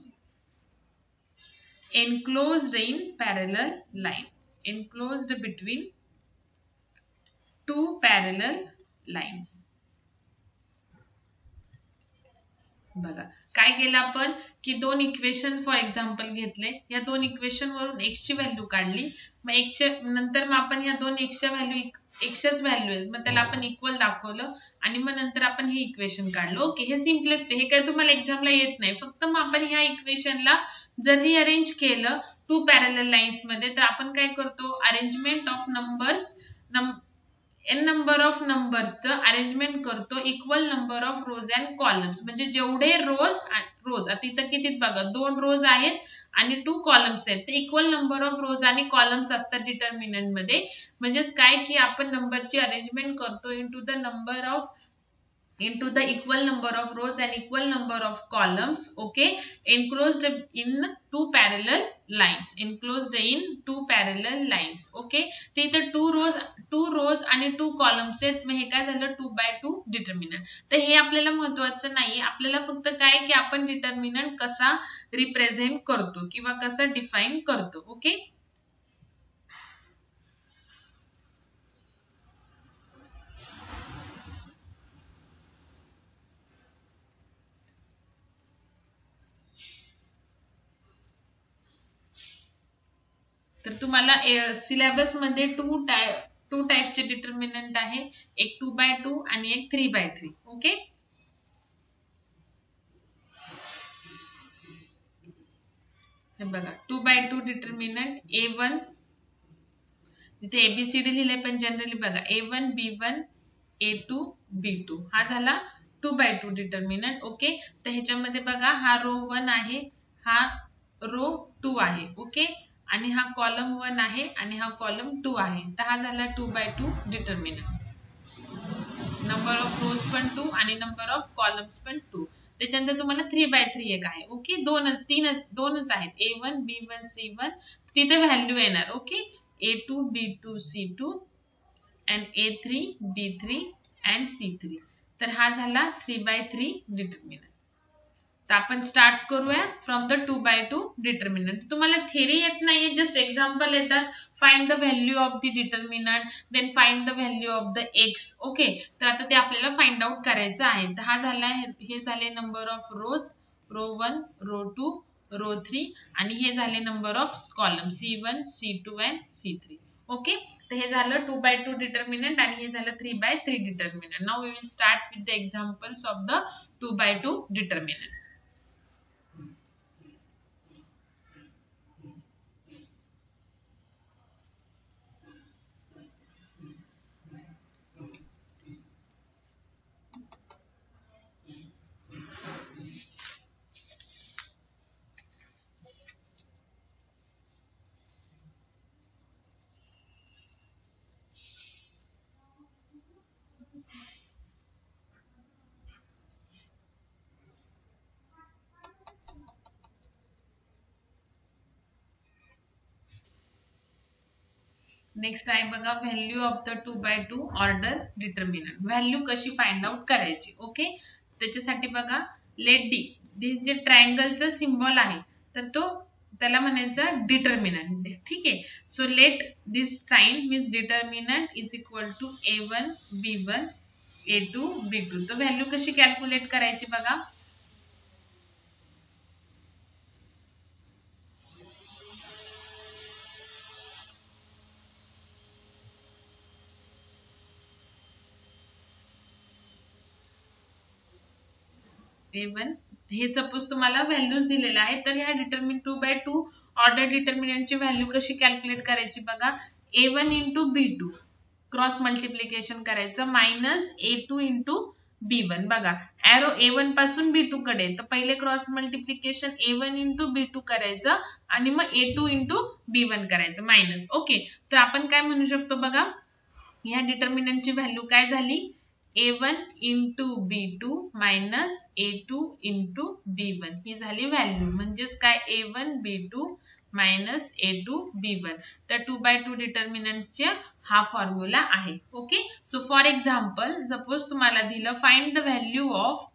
enclosed in parallel line, enclosed between two parallel lines. बघा काय केलं आपण की दोन इक्वेशन फॉर एक्झाम्पल घेतले, या दोन इक्वेशन वरून x ची व्हॅल्यू काढली, मग x नंतर मग आपण ह्या दोन x च्या व्हॅल्यू एक्सच्याच व्हॅल्यू आहे मग त्याला आपण इक्वल दाखवलं आणि मग नंतर आपण हे इक्वेशन काढलं. ओके, हे सिम्पलेस्ट आहे, हे काय तुम्हाला एक्झामला येत नाही. फक्त मग आपण ह्या इक्वेशनला जर रिअरेंज केलं टू पॅरलल लाईन्स मध्ये तर आपण काय करतो arrangement of numbers n number of नंबर्सचं अरेंजमेंट करतो equal number of rows and columns. म्हणजे जेवढे रोज आता इथं किती बघा 2 रोज आहेत आणि 2 कॉलम्स आहेत, तर इक्वल नंबर ऑफ रोज आणि कॉलम्स असतात डिटर्मिनंट मध्ये. म्हणजेच काय की आपण नंबरची अरेंजमेंट करतो into the equal number of rows and equal number of columns. Okay, enclosed in two parallel lines, enclosed in two parallel lines. Okay, ते इथं 2 rows आणि 2 columns आहेत, मग हे काय झालं 2 by 2 डिटर्मिनंट. तर हे आपल्याला महत्त्वाचं नाही, आपल्याला फक्त काय की आपण डिटर्मिनंट कसा रिप्रेझेंट करतो किंवा कसा डिफाइन करतो. ओके, तर तुम्हाला सिलेबस मध्ये टू टाइपचे डिटर्मिनंट आहे, एक 2 by 2 आणि एक 3 by 3. ओके, हे बघा 2 by 2 डिटर्मिनंट A1 इथे ABCD लिहिले पण जनरली बघा A1 B1 A2 B2 हा झाला 2 by 2 डिटर्मिनंट. ओके, तर ह्याच्यामध्ये बघा हा रो 1 आहे, हा रो 2 आहे. ओके, आणि हा कॉलम 1 आहे आणि हा कॉलम 2 आहे, तर हा झाला 2 by 2 डिटर्मिनंट. नंबर ऑफ रोज पण 2 आणि नंबर ऑफ कॉलम्स पण 2. त्याच्यानंतर तुम्हाला 3 by 3 एक आहे. ओके, दोनच आहेत A1 B1 C1, तिथे व्हॅल्यू येणार. Okay, A2 B2 C2 and A3 B3 and C3. तर हा झाला 3 by 3 डिटर्मिनंट. तर आपण स्टार्ट करूया फ्रॉम द 2 by 2 डिटर्मिनंट. तुम्हाला थेरी येत नाहीये, जस्ट एक्झाम्पल येतात. Find the value of the determinant, then find the value of the X. Okay, तर आता ते आपल्याला फाइंड आउट करायचं आहे. तर हा झाला, हे झाले number of rows row 1 row 2 row 3 आणि हे झाले number of column C1 C2 and C3. Okay, तर हे झालं 2/2 डिटर्मिनंट आणि हे झालं 3/3 determinant. Now we will start with the examples of the 2/2 determinant. Next आहे बघा value of the 2/2 order determinant. Value कशी फाइंड आउट करायची. ओके, त्याच्यासाठी बघा लेट डी जे ट्रायंगलचा सिम्बॉल आहे तर तो त्याला म्हणायचा डिटर्मिनंट. ठीक आहे, so let this sign means determinant is equal to A1 B1 A2 B2. तर व्हॅल्यू कशी कॅल्क्युलेट करायची बघा. A1 हे सपोज तुम्हाला व्हॅल्यूज दिलेले आहेत तर ह्या डिटर्मिन 2/2 ऑर्डर डिटर्मिनंटची व्हॅल्यू कशी कॅल्क्युलेट करायची बघा. A1 into B2 cross multiplication करायचं मायनस A2 इंटू B1. बघा एरो A1 पासून B2 कडे तर पहिले cross multiplication A1 into B2 करायचं आणि मग A2 इंटू B1 करायचं मायनस. ओके, तर आपण काय म्हणू शकतो बघा ह्या डिटर्मिनंटची व्हॅल्यू काय झाली A1 into B2 minus A2 into B1 ही झाली व्हॅल्यू. म्हणजेच काय A1 B2 minus A2 B1. तर 2/2 डिटर्मिनंटचा हा फॉर्म्युला आहे. Okay, so for example suppose तुम्हाला दिलं find the value of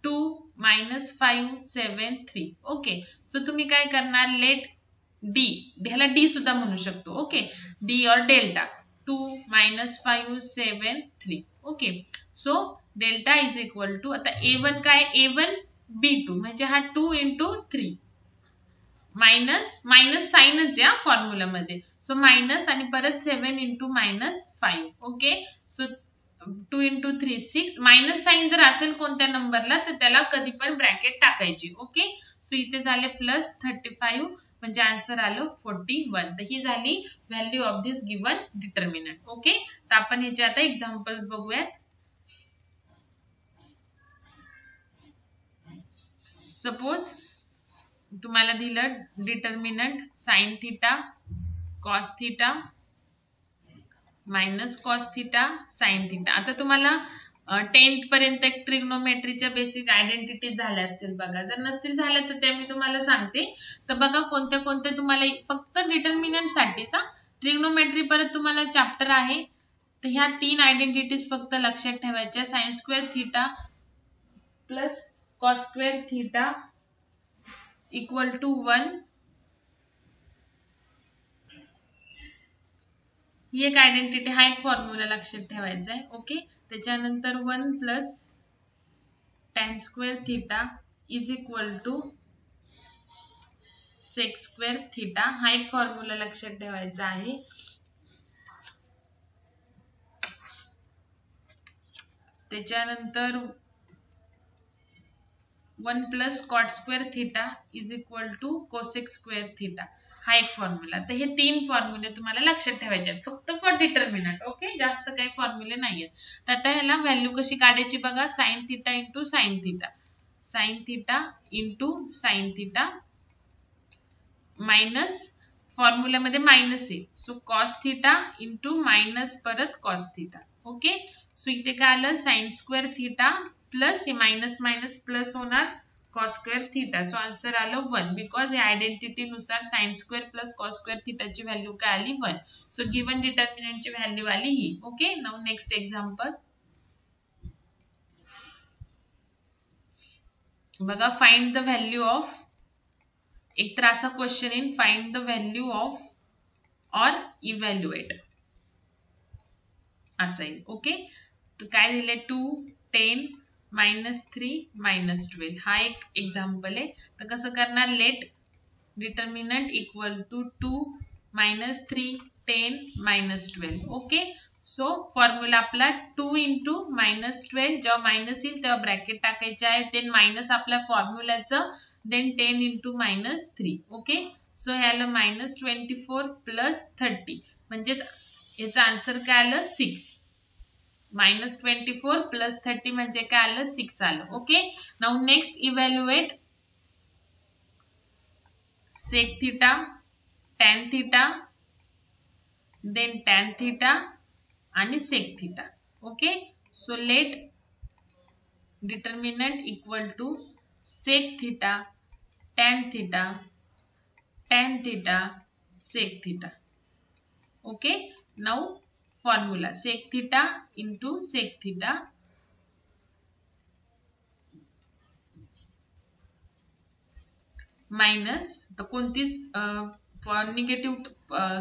2 minus 5 7 3. Okay, so तुम्ही काय करणार लेट डी, ह्याला डी सुद्धा म्हणू शकतो. ओके, डी और delta 2 minus 5 7 3. Okay, so delta is equal to आता A1 काय A1 B2 म्हणजे हा 2 इंटू 3 मायनस मायनस साइनच या फॉर्म्युला मध्ये. सो मायनस आणि परत 7 into minus 5. Okay, so 2 into 3 6. Minus sign जर असेल कोणत्या नंबरला तर त्याला कधी पण ब्रॅकेट टाकायची. ओके, सो इथे झाले प्लस 35 म्हणजे आन्सर आलं 41. तर ही झाली value of this given determinant. Okay, तर आपण ह्याचे आता एक्झाम्पल्स बघूयात. सपोज तुम्हाला दिलं determinant sine theta cos theta minus cos theta sine theta. आता तुम्हाला 10th पर्यंत एक ट्रिग्नोमेट्रीच्या बेसिक आयडेंटिटी झाल्या असतील बघा. जर नसतील झाल्या तर त्या मी तुम्हाला सांगते. तर बघा कोणत्या कोणत्या तुम्हाला फक्त डिटर्मिनंट साठीचा ट्रिग्नोमेट्री परत तुम्हाला चॅप्टर आहे. तर ह्या 3 आयडेंटिटीज फक्त लक्षात ठेवायच्या. Sine square theta plus cos square theta equal to 1. ही एक आयडेंटिटी, हा एक फॉर्म्युला लक्षात ठेवायचा आहे. ओके, त्याच्यानंतर 1 plus tan square theta is equal to sec square theta, हा एक फॉर्म्युला लक्षात ठेवायचा आहे. त्याच्यानंतर 1 plus cot square theta is equal to cosec square theta, हा एक फॉर्म्युला. तर हे 3 फॉर्म्युले तुम्हाला लक्षात ठेवायचे आहेत फक्त फॉर डिटर्मिनंट. ओके, जास्त काही फॉर्म्युले नाहीयेत. तर आता ह्याला व्हॅल्यू कशी काढायची बघा. Sine theta into sine theta, sine theta into sine theta minus फॉर्म्युलामध्ये मायनस आहे. So cos theta into minus परत कॉस थिटा. ओके, सो इथे काय आलं साइन स्क्वेअर थिटा प्लस हे मायनस मायनस प्लस होणार cos square theta. So answer आलं 1 because या आयडेंटिटी नुसार sine square plus cos square थिटाची व्हॅल्यू काय आली 1. सो गिवन डिटर्मिनंटची व्हॅल्यू आली ही. ओके, नाउ नेक्स्ट एक्झाम्पल बघा. फाइंड द व्हॅल्यू ऑफ, एक तर असा question in find the value of और इव्हॅल्युएट असं आहे. ओके, तर काय दिले 2 10 -3 -12 हा एक एक्झाम्पल आहे. तर कसं करणार, let determinant equal to 2 -3 10 -12. Okay, so formula आपला 2 × -12 जेव्हा मायनस येईल तेव्हा ब्रॅकेट टाकायचे आहे, देन मायनस आपल्या फॉर्म्युलाचं, देन 10 × -3. ओके, सो हे आलं -24 + 30 म्हणजेच याचा आन्सर काय आलं 6. -24 + 30 म्हणजे काय आलं 6 आलं. Okay, now next evaluate sec theta, tan theta, then tan theta आणि sec theta. Okay, so let determinant equal to sec theta, tan theta, tan theta, sec theta. Okay, now formula sec theta into sec theta minus, तर कोणतीच negative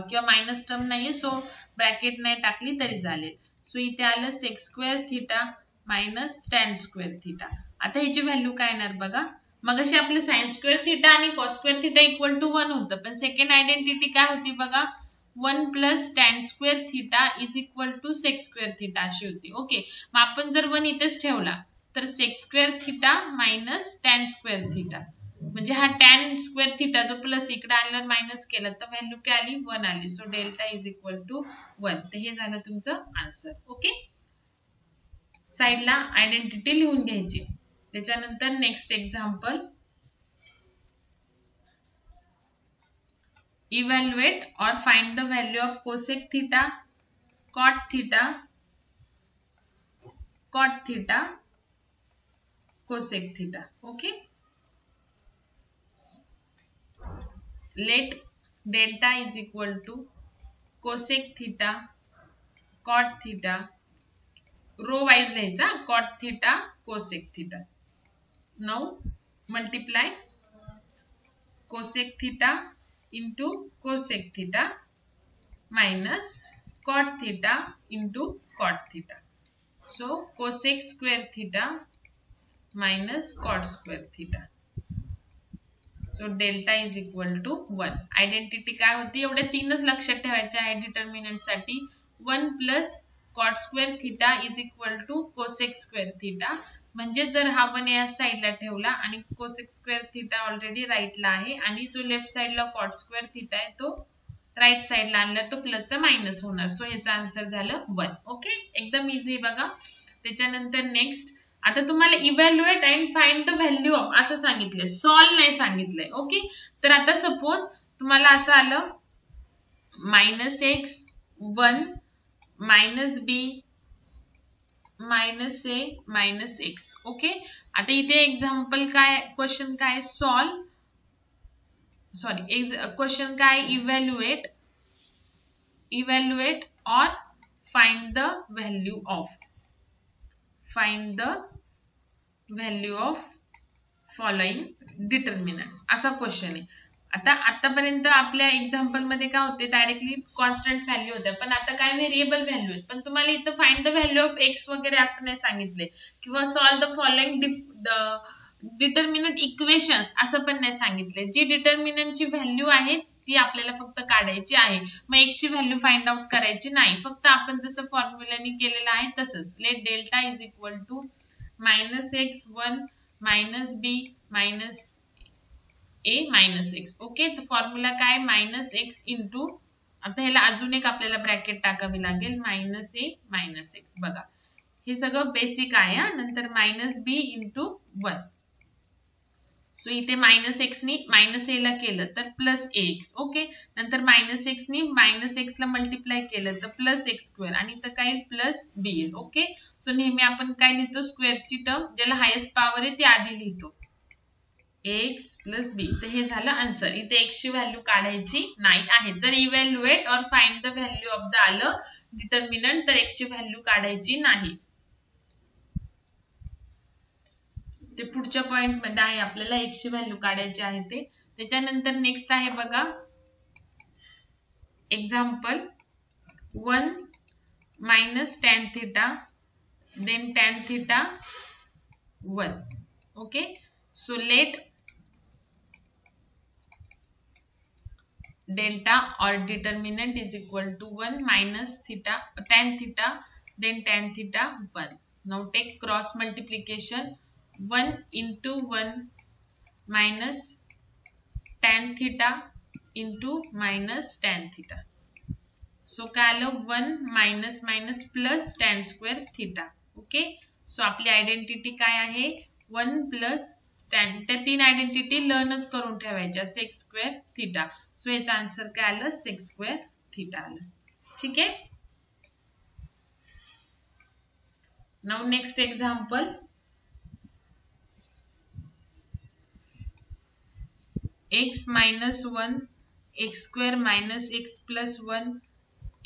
किंवा minus term नाहीये, so bracket नाही टाकली तरी चालेल. So इथे आलं sec square theta minus tan square theta. आता ह्याची व्हॅल्यू काय येणार बघा, मगाशी आपलं sin square theta आणि cos square theta equal to 1 होतं, पण सेकंड आयडेंटिटी काय होती बघा, 1 + tan square theta is equal to sec square theta अशी होती. ओके, मग आपण जर 1 इथेच ठेवला तर sec square theta minus tan square theta म्हणजे हा tan square theta जो प्लस इकडे आल्यावर मायनस केला तर व्हॅल्यू काय आली 1 आली. So delta is equal to 1. तर हे झालं तुमचं आन्सर. ओके, साइडला आयडेंटिटी लिहून घ्यायची. त्याच्यानंतर नेक्स्ट एक्झाम्पल, इव्हॅल्युएट और find the value of cosec theta, cot theta, cot theta, cosec theta. Okay, let delta is equal to cosec theta, cot theta, row wise लिहायचा, cot theta, cosec theta. Now multiply cosec theta into cosec theta minus cot theta into cot theta. So cosec square theta minus cot square theta. So delta is equal to 1. Identity काय होती, एवढे तीनच लक्षात ठेवायचे आहे determinant साठी. 1 + cot square theta is equal to cosec square theta. म्हणजे जर हा 1 या साइडला ठेवला आणि cosec square theta ऑलरेडी राईटला आहे आणि जो लेफ्ट साइडला cot square theta आहे तो राईट साइडला आणला तो प्लसचा मायनस होणार. सो याचा आन्सर झालं 1. ओके, एकदम इझी बघा. त्याच्यानंतर नेक्स्ट, आता तुम्हाला evaluate and find the value of असं सांगितलंय, सॉल्व नाही सांगितलंय. ओके, तर आता सपोज तुम्हाला असं आलं -x 1 -b -a -x. Okay, आता इथे एक्झाम्पल काय, क्वेश्चन काय, सॉल्व, सॉरी क्वेश्चन काय, इव्हॅल्युएट और find the value of, find the value of following determinants असा क्वेश्चन आहे. आता आतापर्यंत आपल्या एक्झाम्पल मध्ये काय होते, डायरेक्टली कॉन्स्टंट व्हॅल्यू होत्या, पण आता काय व्हेरिएबल व्हॅल्यू आहेत. पण तुम्हाला इथं find the value of x वगैरे असं नाही सांगितले, किंवा solve the following determinant equations असं पण नाही सांगितले. जी डिटर्मिनंटची व्हॅल्यू आहे ती आपल्याला फक्त काढायची आहे. मग एक्स ची व्हॅल्यू फाइंड आउट करायची नाही, फक्त आपण जसं फॉर्म्युलाने केलेलं आहे तसंच. Let delta is equal to -x 1 -b -a -x. Okay, तर फॉर्म्युला काय, -x इंटू, आता ह्याला अजून एक आपल्याला ब्रॅकेट टाकावी लागेल, -a -x. बघा हे सगळं बेसिक आहे. नंतर -b इंटू 1. सो इथे -x नी -a ला केलं तर +ax. ओके, नंतर -x नी -x ला मल्टिप्लाय केलं तर +x² आणि इथं काय +b येईल. ओके, सो नेहमी आपण काय लिहितो, स्क्वेअरची टर्म ज्याला हायेस्ट पॉवर आहे ती आधी लिहितो, x + b. तर हे झालं आन्सर. इथे x ची व्हॅल्यू काढायची नाही आहे. जर इव्हॅल्युएट और find the value of the आलं डिटर्मिनंट तर x ची व्हॅल्यू काढायची नाही. ते पुढच्या पॉइंट मध्ये आहे, आपल्याला x ची व्हॅल्यू काढायची आहे ते. त्याच्यानंतर नेक्स्ट आहे बघा example, 1 - tan theta, then tan theta 1. Okay, so let delta or determinant is equal to 1 minus theta tan theta, then tan theta 1. Now take cross multiplication. 1 into 1 minus tan theta into minus tan theta. So काय आलं 1 minus minus plus tan square theta. Okay, so आपली identity काय आहे 1 plus tan. त्या तीन identity लर्नच करून ठेवायच्या sec square theta. So याचा आन्सर काय आलं sec square theta आलं. ठीक आहे. Now next example. x minus 1 x square minus x plus 1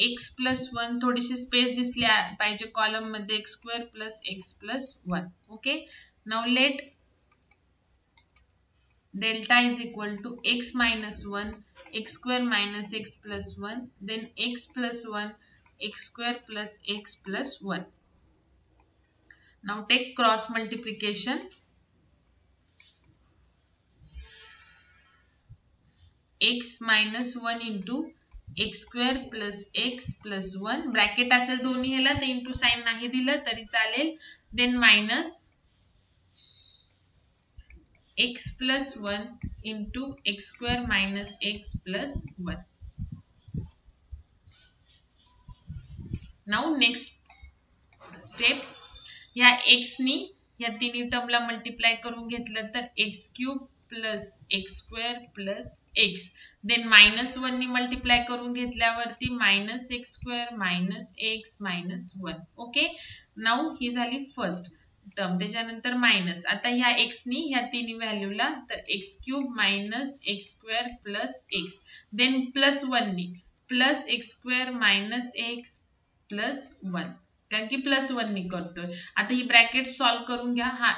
x plus 1 थोडीशी स्पेस दिसली पाहिजे कॉलम मध्ये x square plus x plus 1. Okay, now let delta is equal to x minus 1 x square minus x plus 1 then x plus 1 x square plus x plus 1. Now take cross multiplication. x minus 1 into x square plus x plus 1 bracket असेल दोन्ही ह्याला तर into sine नाही दिलं तरी चालेल, then minus x plus 1 into x square minus x plus 1. Now next step. या x नी या तिन्ही टर्मला मल्टिप्लाय करून घेतलं तर x cube plus x square plus x, then minus 1 नी मल्टिप्लाय करून घेतल्यावरती minus x square minus x minus 1. Okay, now ही झाली फर्स्ट टर्म. त्याच्यानंतर मायनस आता ह्या x नी ह्या तिन्ही व्हॅल्यूला तर x cube minus x square plus x, then plus 1 नी plus x square minus x plus 1, कारण की प्लस 1 नी करतोय. आता ही ब्रॅकेट सॉल्व करून घ्या. हा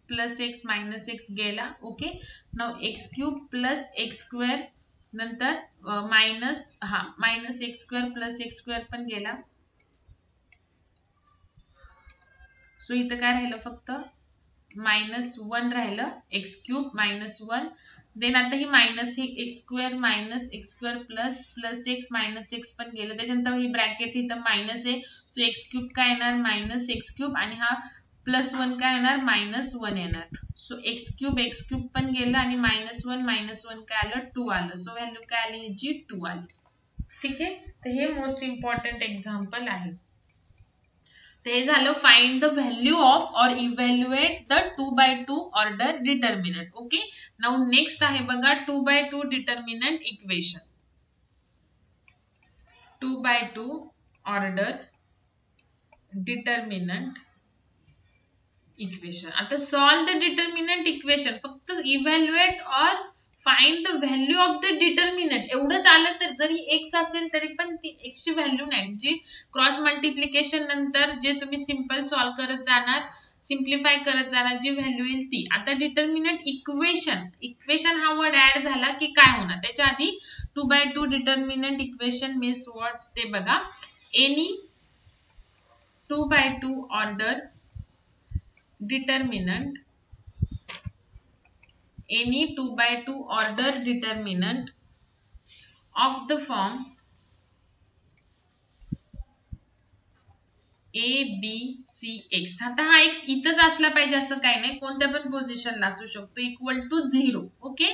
प्लस x मायनस x गेला. Okay, now x cube plus x square नंतर minus minus x square plus x square पण गेला. सो इथं काय राहिलं फक्त मायनस 1 राहिलं x क्यूब मायनस 1, देन आता ही मायनस ही x square minus x square plus plus x minus x पण गेलं. त्याच्यानंतर ही ब्रॅकेट इथं मायनस आहे, सो x क्यूब काय येणार मायनस x क्यूब आणि हा प्लस 1 काय येणार मायनस 1 येणार. सो x क्यूब पण गेलं आणि मायनस 1 काय आलं 2 आलं. सो व्हॅल्यू काय आली जी 2 आली. ठीक आहे, तर हे मोस्ट इम्पॉर्टंट एक्झाम्पल आहे. ते झालं फाइंड द व्हॅल्यू ऑफ और evaluate the 2x2 order determinant. Okay, now next आहे बघा 2x2 determinant equation. 2x2 order determinant equation. आता सॉल्व द डिटर्मिनंट इक्वेशन, फक्त इव्हॅल्युएट और find the value of the determinant एवढंच आलं तर जरी x असेल तरी पण ती x ची व्हॅल्यू नाही. जी क्रॉस मल्टिप्लिकेशन नंतर जे तुम्ही सिंपल सॉल्व करत जाणार सिम्प्लिफाय करत जाणार जी व्हॅल्यू येईल ती. आता डिटर्मिनंट इक्वेशन हा वर्ड ऍड झाला की काय होणार. त्याच्या आधी 2x2 determinant equation means what ते बघा. Any 2x2 order determinant, any 2x2 order determinant of the form a b c x. आता हा x इथंच असला पाहिजे असं काही नाही, कोणत्या पण पोझिशनला असू शकतो. Equal to 0. Okay,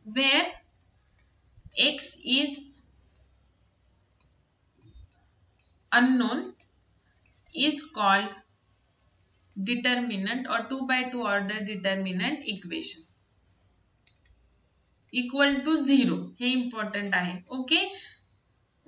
where x is unknown is called determinant or 2x2 order determinant equation. Equal to 0 हे इम्पॉर्टंट आहे. ओके,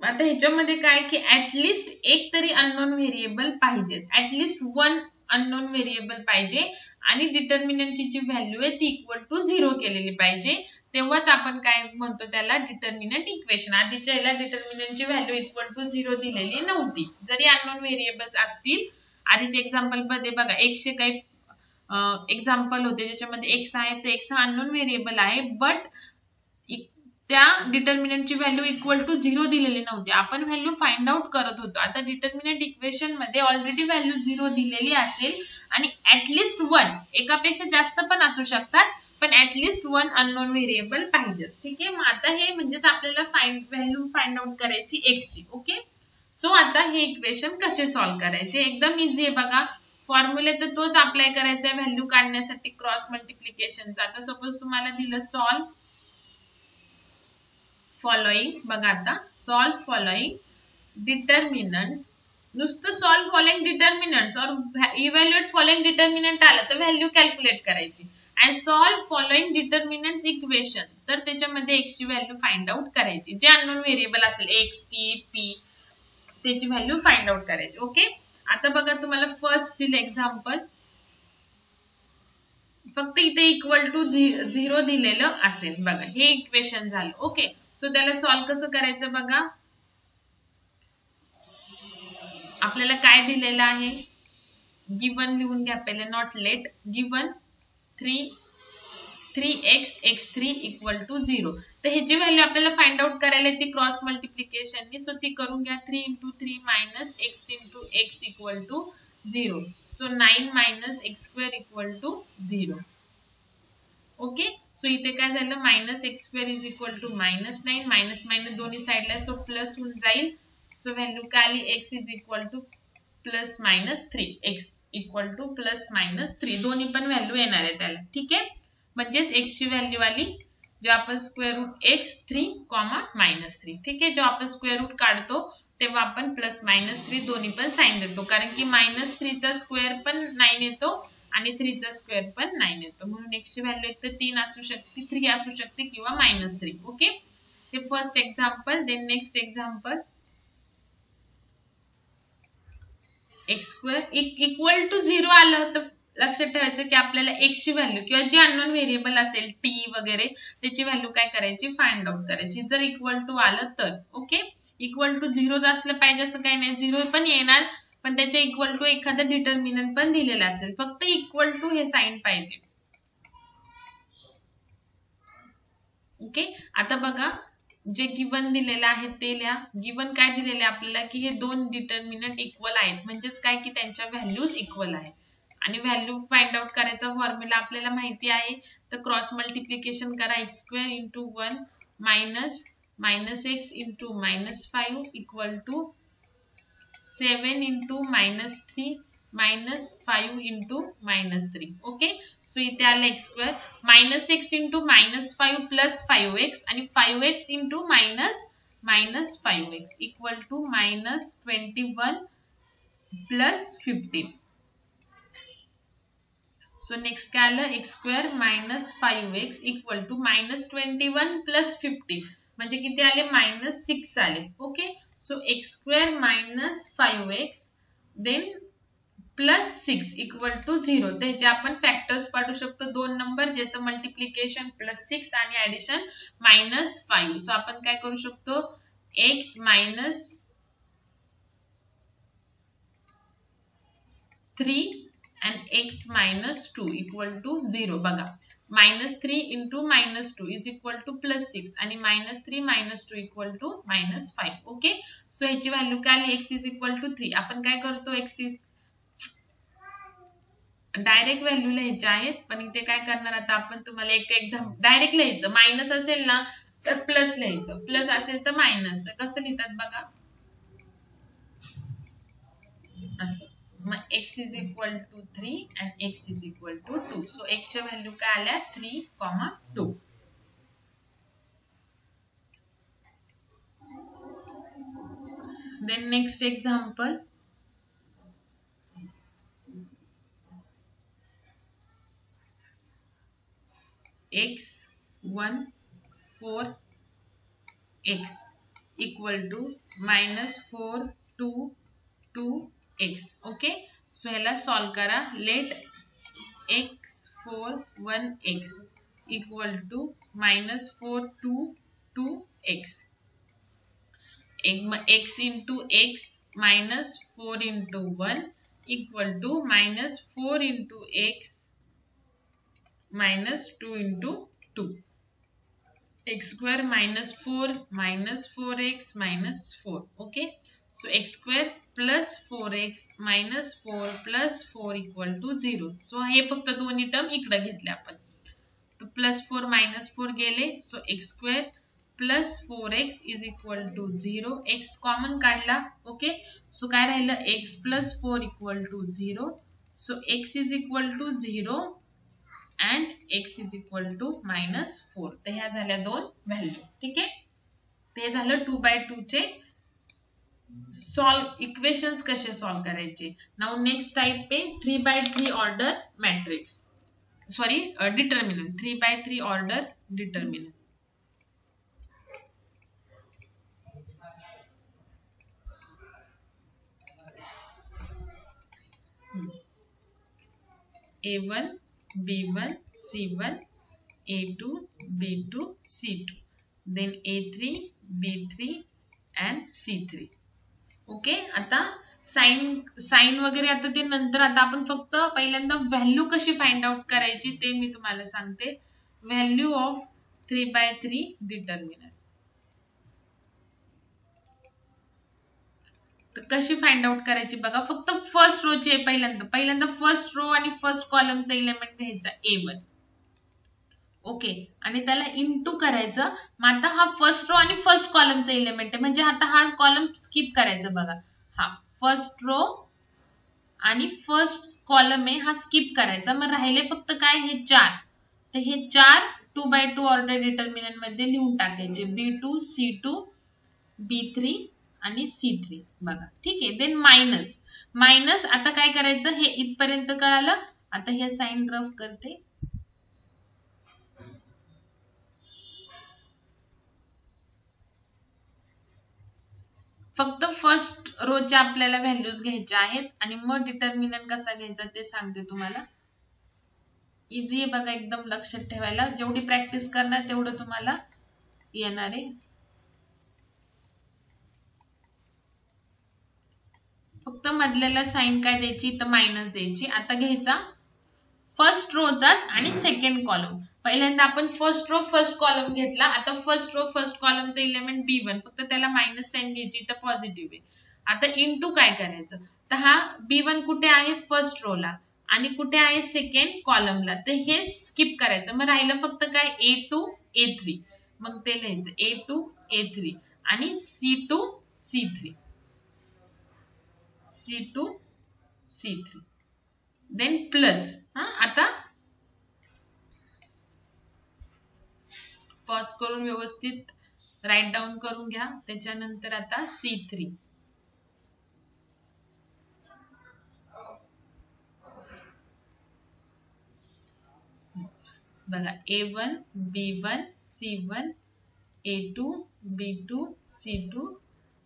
आता ह्याच्यामध्ये काय की ऍटलिस्ट एक तरी अननोन व्हेरिएबल पाहिजेच. ऍटलिस्ट 1 अननोन व्हेरिएबल पाहिजे आणि डिटर्मिनंटची जी व्हॅल्यू आहे ती इक्वल टू 0 केलेली पाहिजे. तेव्हाच आपण काय म्हणतो त्याला डिटर्मिनंट इक्वेशन. आधीच्या याला डिटर्मिनंटची व्हॅल्यू इक्वल टू 0 दिलेली नव्हती. जरी अननोन व्हेरिएबल्स असतील, आधीच्या एक्झाम्पल मध्ये बघा x चे काही एक्झाम्पल होते ज्याच्यामध्ये x आहे तर x हा अननोन व्हेरिएबल आहे, बट त्या डिटर्मिनंटची व्हॅल्यू इक्वल टू 0 दिलेली नव्हती. आपण व्हॅल्यू फाइंड आउट करत होतो. आता डिटर्मिनंट इक्वेशन मध्ये ऑलरेडी व्हॅल्यू 0 दिलेली असेल आणि ऍटलिस्ट वन, एकापेक्षा जास्त पण असू शकतात, पण ऍटलिस्ट वन अननोन व्हेरिएबल पाहिजे. ठीक आहे, मग आता हे म्हणजेच आपल्याला व्हॅल्यू फाइंड आउट करायची एक्स ची. ओके, सो आता हे इक्वेशन कसे सॉल्व्ह करायचे, एकदम इझी आहे बघा. फॉर्म्युला तर तोच अप्लाय करायचा आहे व्हॅल्यू काढण्यासाठी क्रॉस मल्टिप्लिकेशनचा. आता सपोज तुम्हाला दिलं सॉल्व फॉलोइंग, बघा आता सॉल्व फॉलोइंग डिटर्मिनंट्स, नुसतं सॉल्व फॉलोइंग डिटर्मिनंट्स और इव्हॅल्युएट फॉलोइंग डिटर्मिनंट आलं तर व्हॅल्यू कॅल्क्युलेट करायची. And solve following determinants equation, तर त्याच्यामध्ये एक्स ची व्हॅल्यू फाइंड आउट करायची. जे अननोन व्हेरिएबल असेल एक्स, टी, पी, त्याची व्हॅल्यू फाइंड आउट करायची. ओके, आता बघा तुम्हाला फर्स्ट दिलं एक्झाम्पल, फक्त इथे इक्वल टू 0 दिलेलं असेल. बघा हे इक्वेशन झालं. ओके, सो त्याला सॉल्व कसं करायचं बघा. आपल्याला काय दिलेलं आहे, गिवन लिहून घ्या पहिले, not late. Given 3x x3 equal to 0. तर ह्याची व्हॅल्यू आपल्याला फाइंड आउट करायला ती क्रॉस मल्टिप्लिकेशननी, सो ती करून घ्या. 3 × 3 minus x × x equal to 0. So 9 minus x² equal to 0. Okay, so इथे काय झालं, minus x² is equal to minus 9, minus minus दोन्ही साईडला, सो प्लस होऊन जाईल. सो व्हॅल्यू काय आली, x is equal two plus minus 3, x equal two plus minus 3, दोन्ही पण व्हॅल्यू येणार आहे त्याला. ठीक आहे, म्हणजेच x ची व्हॅल्यू आली, जेव्हा आपण स्क्वेअर रूट x3 मायनस 3. ठीक आहे, जेव्हा आपण स्क्वेअर रूट काढतो तेव्हा आपण प्लस मायनस 3 दोन्ही पण साइन देतो, कारण की मायनस 3 चा स्क्वेअर पण 9 येतो आणि 3 चा स्क्वेअर पण 9 येतो. म्हणून x ची व्हॅल्यू एक तर 3 असू शकते, 3 असू शकते किंवा मायनस 3. ओके, हे first example. Then next example, x² equal to 0 आलं तर लक्षात ठेवायचं की आपल्याला x ची व्हॅल्यू किंवा जे अननोन व्हेरिएबल असेल t वगैरे त्याची व्हॅल्यू काय करायची, फाइंड आउट करायची. जर इक्वल टू आलं तर. ओके, इक्वल टू 0 असलं पाहिजे असं काही नाही, 0 पण येणार, पण त्याच्या इक्वल टू एखादं डिटर्मिनंट पण दिलेलं असेल, फक्त इक्वल टू हे साइन पाहिजे. ओके, आता बघा जे गिवन दिलेलं आहे ते लिहा. गिवन काय दिलेलं आहे आपल्याला, की हे दोन डिटर्मिनंट इक्वल आहेत, म्हणजेच काय की त्यांच्या व्हॅल्यूज इक्वल आहेत. आणि व्हॅल्यू फाइंड आउट करायचा फॉर्म्युला आपल्याला माहिती आहे, तर क्रॉस मल्टिप्लिकेशन करा. x² × 1 minus minus x × minus 5 equal to 7 × minus 3 minus 5 × minus 3. Okay, so इथे आलं x² minus x × minus 5 plus 5x आणि 5x × minus minus 5x equal to minus 21 plus 15. So next काय आलं, x² minus 5x equal to minus 21 plus 15, म्हणजे किती आले, minus 6 आले. Okay, so x² minus 5x then plus 6 equal to 0. त्याचे आपण factors पाडू शकतो, दोन नंबर ज्याचं मल्टिप्लिकेशन प्लस 6 आणि ऍडिशन मायनस 5. सो आपण काय करू शकतो, x minus 3 and x minus 2 equal to 0. बघा, minus 3 into minus 2 is equal to plus 6 आणि minus 3 minus 2 equal to minus 5. Okay, so याची व्हॅल्यू काय आली, x is equal to 3. आपण काय करतो, x डायरेक्ट व्हॅल्यू लिहायची आहेत, पण इथे काय करणार आता आपण, तुम्हाला एक एक्झाम डायरेक्ट लिहायचं. मायनस असेल ना तर प्लस लिहायचं, प्लस असेल तर मायनस. तर कसं लिहितात बघा, असं. मग x is equal to 3 and x is equal to 2. So x च्या व्हॅल्यू काय आल्या, 3, 2. Then next example, x 1 4 x equal to minus 4 2 2 x. Okay, so ह्याला सॉल्व करा. Let x 4 1 x equal to minus 4 2 2 x. x into x minus 4 into 1 equal to minus 4 into x minus 2 into 2. x square minus 4 minus 4x minus 4. Okay, so x square plus 4x minus 4 plus 4 equal to 0. So हे फक्त दोन्ही term इकडे घेतले आपण. तो plus 4 minus 4 गेले. So x square plus 4x is equal to 0. x common काढला. Okay. So काय राहिलं x plus 4 equal to 0. So x is equal to 0 and x is equal to minus 4. तर ह्या झाल्या दोन व्हॅल्यू. ठीक आहे. ते झालं 2/2 चे सॉल्व इक्वेशन्स कसे सॉल्व करायचे. नाउ नेक्स्ट टाइप आहे 3/3 order matrix. Sorry determinant. 3/3 order determinant. A1 B1 C1 A2 B2 C2 then A3 B3 and C3. Okay. आता साइन वगैरे आता ते नंतर. आता आपण फक्त पहिल्यांदा व्हॅल्यू कशी फाइंड आउट करायची ते मी तुम्हाला सांगते. Value of 3/3 determinant. तर कशी फाइंड आउट करायची बघा. फक्त फर्स्ट रो चे पहिल्यांदा फर्स्ट रो आणि फर्स्ट कॉलमचा एलिमेंट घ्यायचा A1. ओके. आणि त्याला इनटू करायचं. मग आता हा फर्स्ट रो आणि फर्स्ट कॉलमचा एलिमेंट आहे म्हणजे आता हा कॉलम स्किप करायचा बघा. हा फर्स्ट रो आणि फर्स्ट कॉलम आहे हा स्किप करायचा. मग राहिले फक्त काय हे 4. तर हे 4 2/2 ऑर्डर डिटर्मिनंट मध्ये लिहून टाकायचे. B2 C2 B3 आणि C3 बघा. ठीक आहे. देन मायनस आता काय करायचं हे इथपर्यंत कळालं. आता हे साइन रफ करते. फक्त फर्स्ट रोच्या आपल्याला व्हॅल्यूज घ्यायच्या आहेत आणि मग डिटर्मिनंट कसा घ्यायचा ते सांगते तुम्हाला. इझी आहे बघा एकदम लक्षात ठेवायला. जेवढी प्रॅक्टिस करणार तेवढं तुम्हाला येणार आहे. फक्त मधल्याला साइन काय द्यायची तर मायनस द्यायची. आता घ्यायचा फर्स्ट रोचाच आणि सेकंड कॉलम. पहिल्यांदा आपण फर्स्ट रो फर्स्ट कॉलम घेतला. आता फर्स्ट रो फर्स्ट कॉलमचा एलिमेंट B1 फक्त त्याला मायनस साइन घ्यायची तर पॉझिटिव्ह आहे. आता इनटू काय करायचं तर हा B1 कुठे आहे फर्स्ट रोला आणि कुठे आहे सेकंड कॉलमला. तर हे स्किप करायचं. मग राहिलं फक्त काय A2 A3. मग ते लिहायचं A2 A3 आणि C2 C3 C2 C3 then plus. आता पॉज करून व्यवस्थित राईट डाऊन करून घ्या. त्याच्यानंतर आता C3 बघा. A1 B1 C1 A2 B2 C2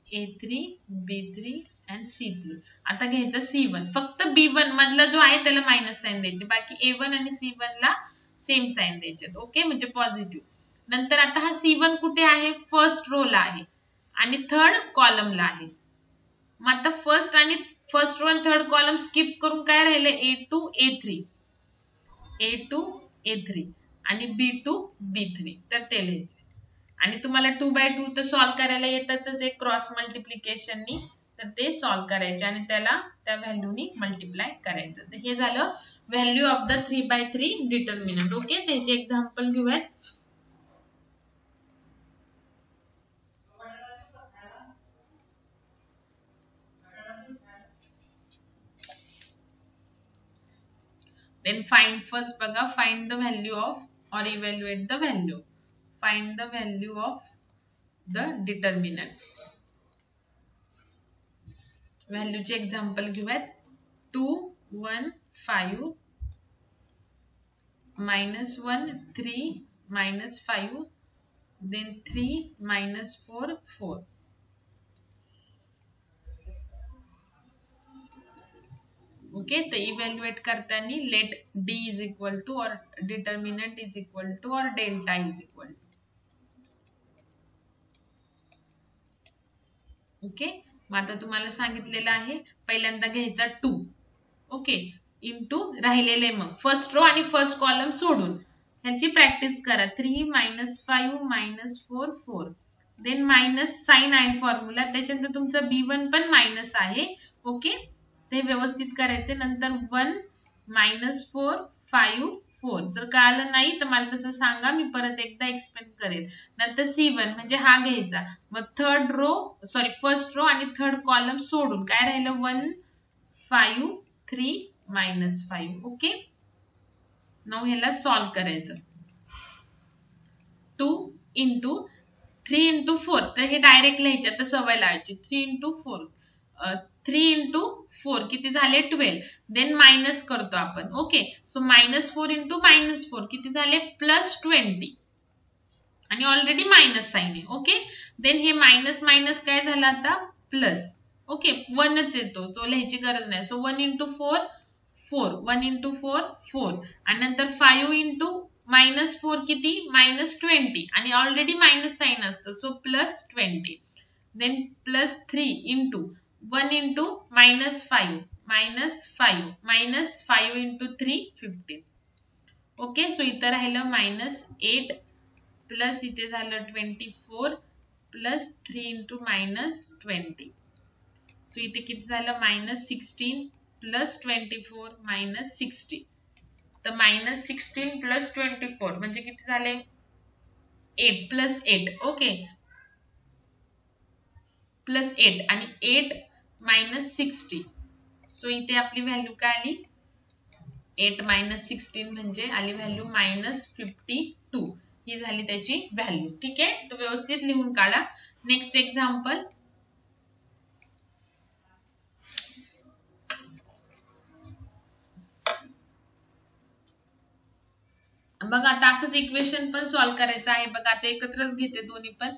A3 B3 and C3. आता घ्यायचं C1. फक्त B1 मधला जो आहे त्याला मायनस साइन द्यायचे. बाकी A1 आणि C1 ला सेम साइन द्यायचे. ओके म्हणजे पॉझिटिव्ह. नंतर आता हा C1 कुठे आहे फर्स्ट रो ला आहे आणि थर्ड कॉलमला आहे. मग आता फर्स्ट रो आणि थर्ड कॉलम स्किप करून काय राहिले A2 A3 आणि B2 B3. तर ते लिहायचे. आणि तुम्हाला 2/2 तर सॉल्व करायला येतच आहे क्रॉस मल्टिप्लिकेशननी. तर ते सॉल्व करायचे आणि त्याला त्या व्हॅल्यूनी मल्टिप्लाय करायचं. तर हे झालं value of the 3/3 determinant. Okay. त्याचे एक्झाम्पल घेऊयात. Then find first बघा find the value of or evaluate the value. Find the value of the determinant. Value चे example घेऊयात. 2 1 5 -1 3 -5 then 3 -4 4. ओके. तर इव्हॅल्युएट करताना let D is equal to और determinant is equal to और delta is equal to. Okay. मग आता तुम्हाला सांगितलेलं आहे पहिल्यांदा घ्यायचा 2. ओके. इनटू राहिलेले मग फर्स्ट रो आणि फर्स्ट कॉलम सोडून ह्याची प्रॅक्टिस करा. 3 -5 -4 4 देन मायनस साइन आहे फॉर्म्युला, त्याच्यानंतर तुमचं B1 पण मायनस आहे. ओके, ते व्यवस्थित करायचे. नंतर 1 -4 5 4. जर कळालं नाही तर मला तसं सांगा, मी परत एकदा एक्सप्लेन करेन. नंतर C1 म्हणजे हा घ्यायचा, मग फर्स्ट रो आणि थर्ड कॉलम सोडून काय राहिलं 1 5 3 -5. ओके, नाव ह्याला सॉल्व करायचं. 2 × 3 × 4, तर हे डायरेक्ट लिहायचे, आता सवय लावायची. 3 × 4 3 × 4 किती झाले 12. देन मायनस करतो आपण. ओके, सो -4 × -4 किती झाले +20 आणि ऑलरेडी मायनस साइन आहे. ओके, देन हे मायनस मायनस काय झालं आता प्लस. ओके, 1च येतो, तो लिहायची गरज नाही. सो 1 × 4 4 1 × 4 4 आणि नंतर 5 × -4 किती -20 आणि ऑलरेडी मायनस साइन असतं, सो +20. देन +3 × 1 × -5 -5 -5 × 3 15. ओके, सो इथं राहिलं -8 प्लस इथे झालं 24 प्लस 3 × -20. सो इथे किती झालं -16 प्लस 24 -60. तर -16 प्लस 24 म्हणजे किती झाले 8 प्लस 8. ओके, प्लस 8 आणि 8 -60. सो इथे आपली व्हॅल्यू काय आली 8 -16 म्हणजे आली व्हॅल्यू -52. ही झाली त्याची व्हॅल्यू. ठीक आहे, तर व्यवस्थित लिहून काढा. नेक्स्ट एक्झाम्पल बघा. आता असंच इक्वेशन पण सॉल्व करायचं आहे. बघा, आता एकत्रच घेते दोन्ही पण,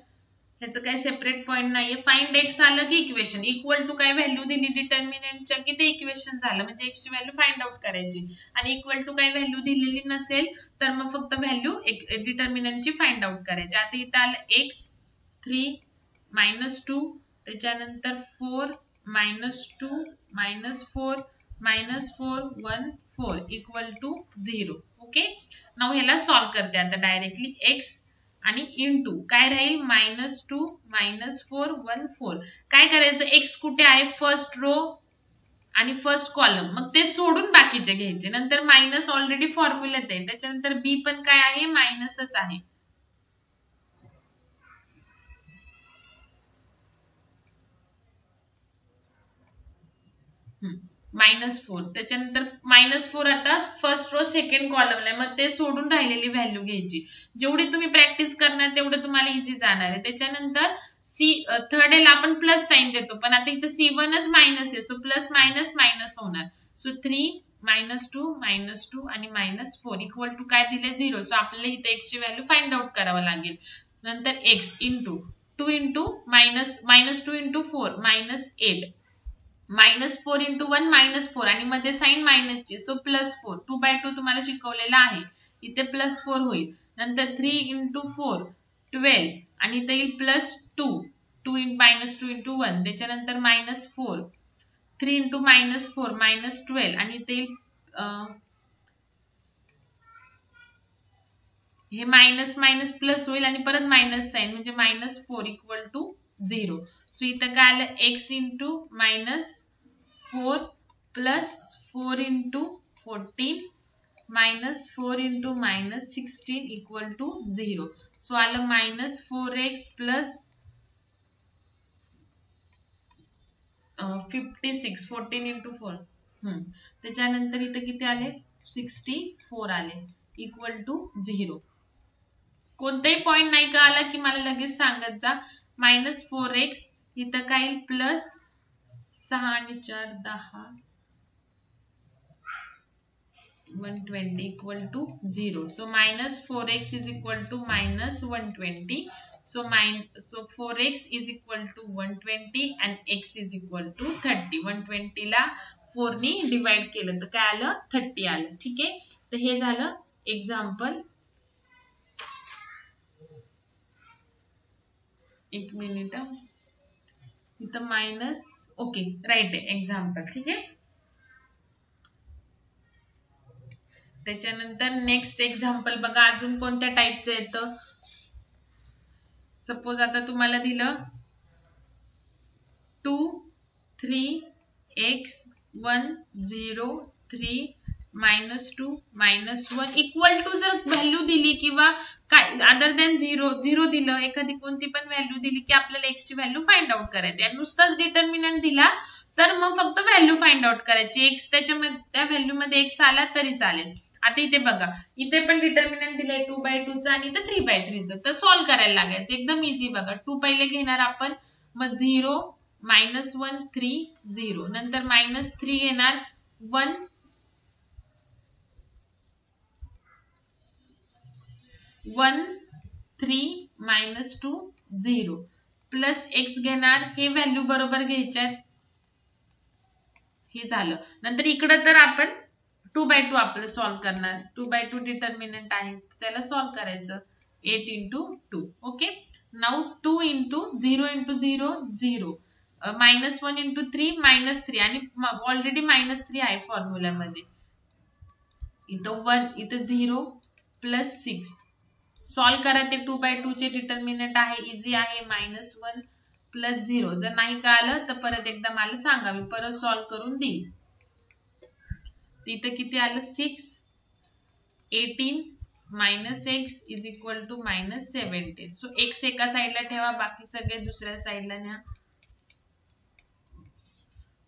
ह्याचं काही सेपरेट पॉईंट नाहीये. फाइंड एक्स आलं की इक्वेशन इक्वल टू काय व्हॅल्यू दिली डिटर्मिनंटच्या की ते इक्वेशन झालं, म्हणजे एक्स ची व्हॅल्यू फाइंड आउट करायची. आणि इक्वल टू काय व्हॅल्यू दिलेली नसेल तर मग फक्त व्हॅल्यू डिटर्मिनंटची फाइंड आउट करायची. आता इथं आलं x 3 -2 त्याच्यानंतर 4 -2 -4 -4 1 4 इक्वल टू 0. ओके, नाव ह्याला सॉल्व करते आता डायरेक्टली. x आणि इंटू काय राहील -2 -4 1 4. काय करायचं, x कुठे आहे फर्स्ट रो आणि फर्स्ट कॉलम, मग ते सोडून बाकीचे घ्यायचे. नंतर मायनस ऑलरेडी फॉर्म्युल्यात आहे, त्याच्यानंतर b पण काय आहे मायनसच आहे. -4 त्याच्यानंतर -4 आता फर्स्ट रो सेकंड कॉलमला, मग ते सोडून राहिलेली व्हॅल्यू घ्यायची. जेवढी तुम्ही प्रॅक्टिस करणार तेवढं तुम्हाला इझी जाणार आहे. त्याच्यानंतर थर्ड ला आपण प्लस साइन देतो, पण आता इथं C1च मायनस आहे, सो प्लस मायनस मायनस होणार. सो 3 -2 -2 आणि -4 इक्वल टू काय दिले 0. सो आपल्याला इथे x ची व्हॅल्यू फाइंड आउट करावं लागेल. नंतर x इंटू 2 × -2 × 4 -8 -4 × 1 -4 आणि मध्ये साइन मायनसची, सो +4. 2/2 तुम्हाला शिकवलेला आहे, इथे +4 होईल. नंतर 3 × 4 12 आणि इथे येईल +2 2 -2 × 1 त्याच्यानंतर -4 3 × -4 -12 आणि इथे येईल हे मायनस मायनस प्लस होईल आणि परत मायनस साइन म्हणजे -4 इक्वल टू 0. सो इथं काय आलं x × -4 plus 4 × 14 -4 × -16 equal to 0. So आलं -4x प्लस 56 14 × 4 त्याच्यानंतर इथं किती आले 64 आले इक्वल टू 0. कोणताही पॉइंट नाही का आला की मला लगेच सांगत जा. -4x इथं काय येईल प्लस 6 आणि 4 10 120 equal to 0. So -4x is equal to -120. So 4x is equal to 120 and x is equal to 30. 120 ला 4 ने डिवाइड केलं तर काय आलं 30 आलं. ठीक आहे, तर हे झालं एक्झाम्पल. एक मिनिट, इथं मायनस ओके राईट आहे एक्झाम्पल. ठीक आहे, त्याच्यानंतर नेक्स्ट एक्झाम्पल बघा. अजून कोणत्या टाईपचं येतं सपोज आता तुम्हाला दिलं 2 3 x 1 0 3 -2 -1 इक्वल टू जर व्हॅल्यू दिली किंवा काय अदर दॅन 0 दिलं, एखादी कोणती पण व्हॅल्यू दिली की आपल्याला x ची व्हॅल्यू फाइंड आउट करायची आहे. नुसताच डिटर्मिनंट दिला तर मग फक्त व्हॅल्यू फाइंड आउट करायची. x त्याच्यामध्ये त्या व्हॅल्यू मध्ये x आला तरी चालेल. आता इथे बघा, इथे पण डिटर्मिनंट दिलाय 2/2 चा आणि इथे 3/3 चा, तर सॉल्व्ह करायला लागायचं. एकदम इझी बघा. 2 पहिले घेणार आपण, मग 0 -1 3 0, नंतर -3 घेणार 1 1 3 -2 0 प्लस x घेणार, हे व्हॅल्यू बरोबर घ्यायच्यात. हे झालं. नंतर इकडं तर आपण 2/2 आपलं सॉल्व्ह करणार. 2/2 डिटर्मिनंट आहे, त्याला सॉल्व्ह करायचं. 8 × 2. ओके. नाउ 2 × 0 × 0 0, -1 × 3 -3 आणि ऑलरेडी -3 आहे फॉर्म्युल्यामध्ये. इथं 1 इथं 0 प्लस 6. सॉल्व्ह करा. ते 2/2 चे डिटर्मिनंट आहे, इझी आहे. -1 प्लस 0. जर नाही कळालं तर परत एकदा मला सांगा, मी परत सॉल्व्ह करून देईल. इथं किती आलं 6. 18 - x is equal to -17. So x एका साईडला ठेवा, बाकी सगळे दुसऱ्या साईडला न्या.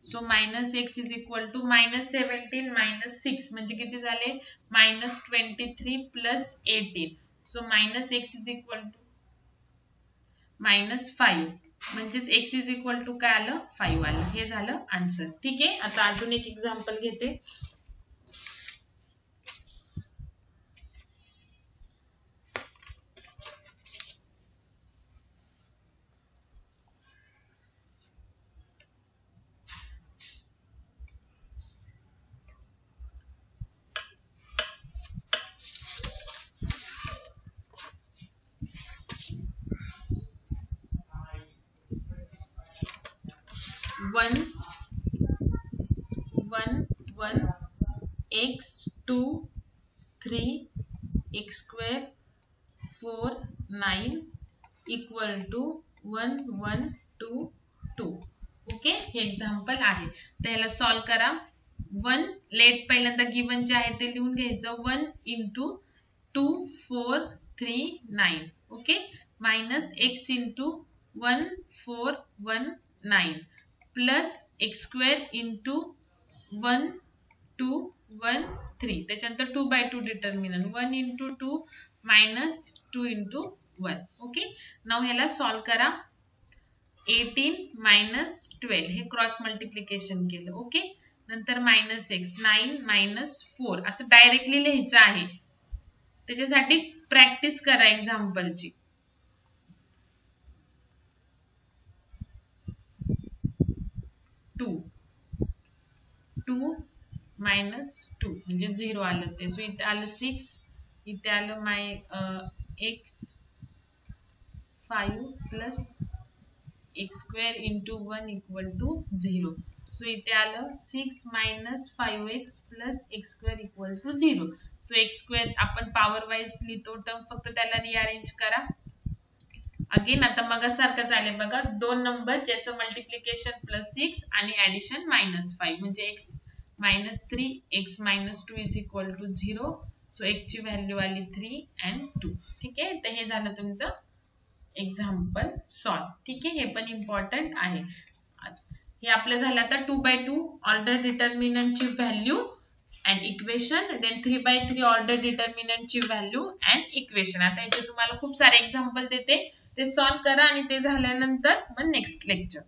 So -x is equal to -17 -6 म्हणजे किती झाले, -23 plus 18. So -x is equal to -5 म्हणजेच x इज इक्वल टू काय आलं, 5 आलं. हे झालं आन्सर. ठीक आहे. आता अजून एक एक्झाम्पल घेते. One 1 x 2 3 x square 4 9 equal to 1 1 2 2. Okay. हे एक्झाम्पल आहे. त्याला सॉल्व्ह करा. 1 लेट पहिल्यांदा गिवन जे आहे ते लिहून घ्यायचं. 1 × 2 4 3 9. Okay. -x × 1 4 1 9 plus x square × 1 2 1 3. त्याच्यानंतर 2/2 डिटर्मिनंट. 1 × 2 -2 × 1. ओके. नाउ ह्याला सॉल्व्ह करा. 18 - 12 हे क्रॉस मल्टिप्लिकेशन केलं. ओके. नंतर -x 9 -4 असं डायरेक्टली लिहायचं आहे. त्याच्यासाठी प्रॅक्टिस करा एक्झाम्पलची. 2 -2 म्हणजे 0 आलं ते. सो इथे आलं 6, इथे आलं x 5 plus x square × 1 equal to 0. So इथे आलं 6 - 5x plus x square equal to 0. So x square आपण पॉवर वाईज लिहितो टर्म, फक्त त्याला रिअरेंज करा. अगेन आता मगासारखं झाले बघा. दोन नंबर ज्याचं मल्टिप्लिकेशन +6 आणि ऍडिशन -5 म्हणजे x -3 x -2 is equal to 0. So x ची व्हॅल्यू आली 3 and 2. ठीक आहे. तर हे झालं तुमचं एक्झाम्पल सॉल्व. ठीक आहे. हे पण इम्पॉर्टंट आहे. हे आपलं झालं आता 2/2 ऑर्डर डिटर्मिनंटची value and equation, then 3/3 order डिटर्मिनंटची व्हॅल्यू अँड इक्वेशन. आता याचे तुम्हाला खूप सारे एक्झाम्पल देते, ते सॉल्व करा आणि ते झाल्यानंतर मग नेक्स्ट लेक्चर.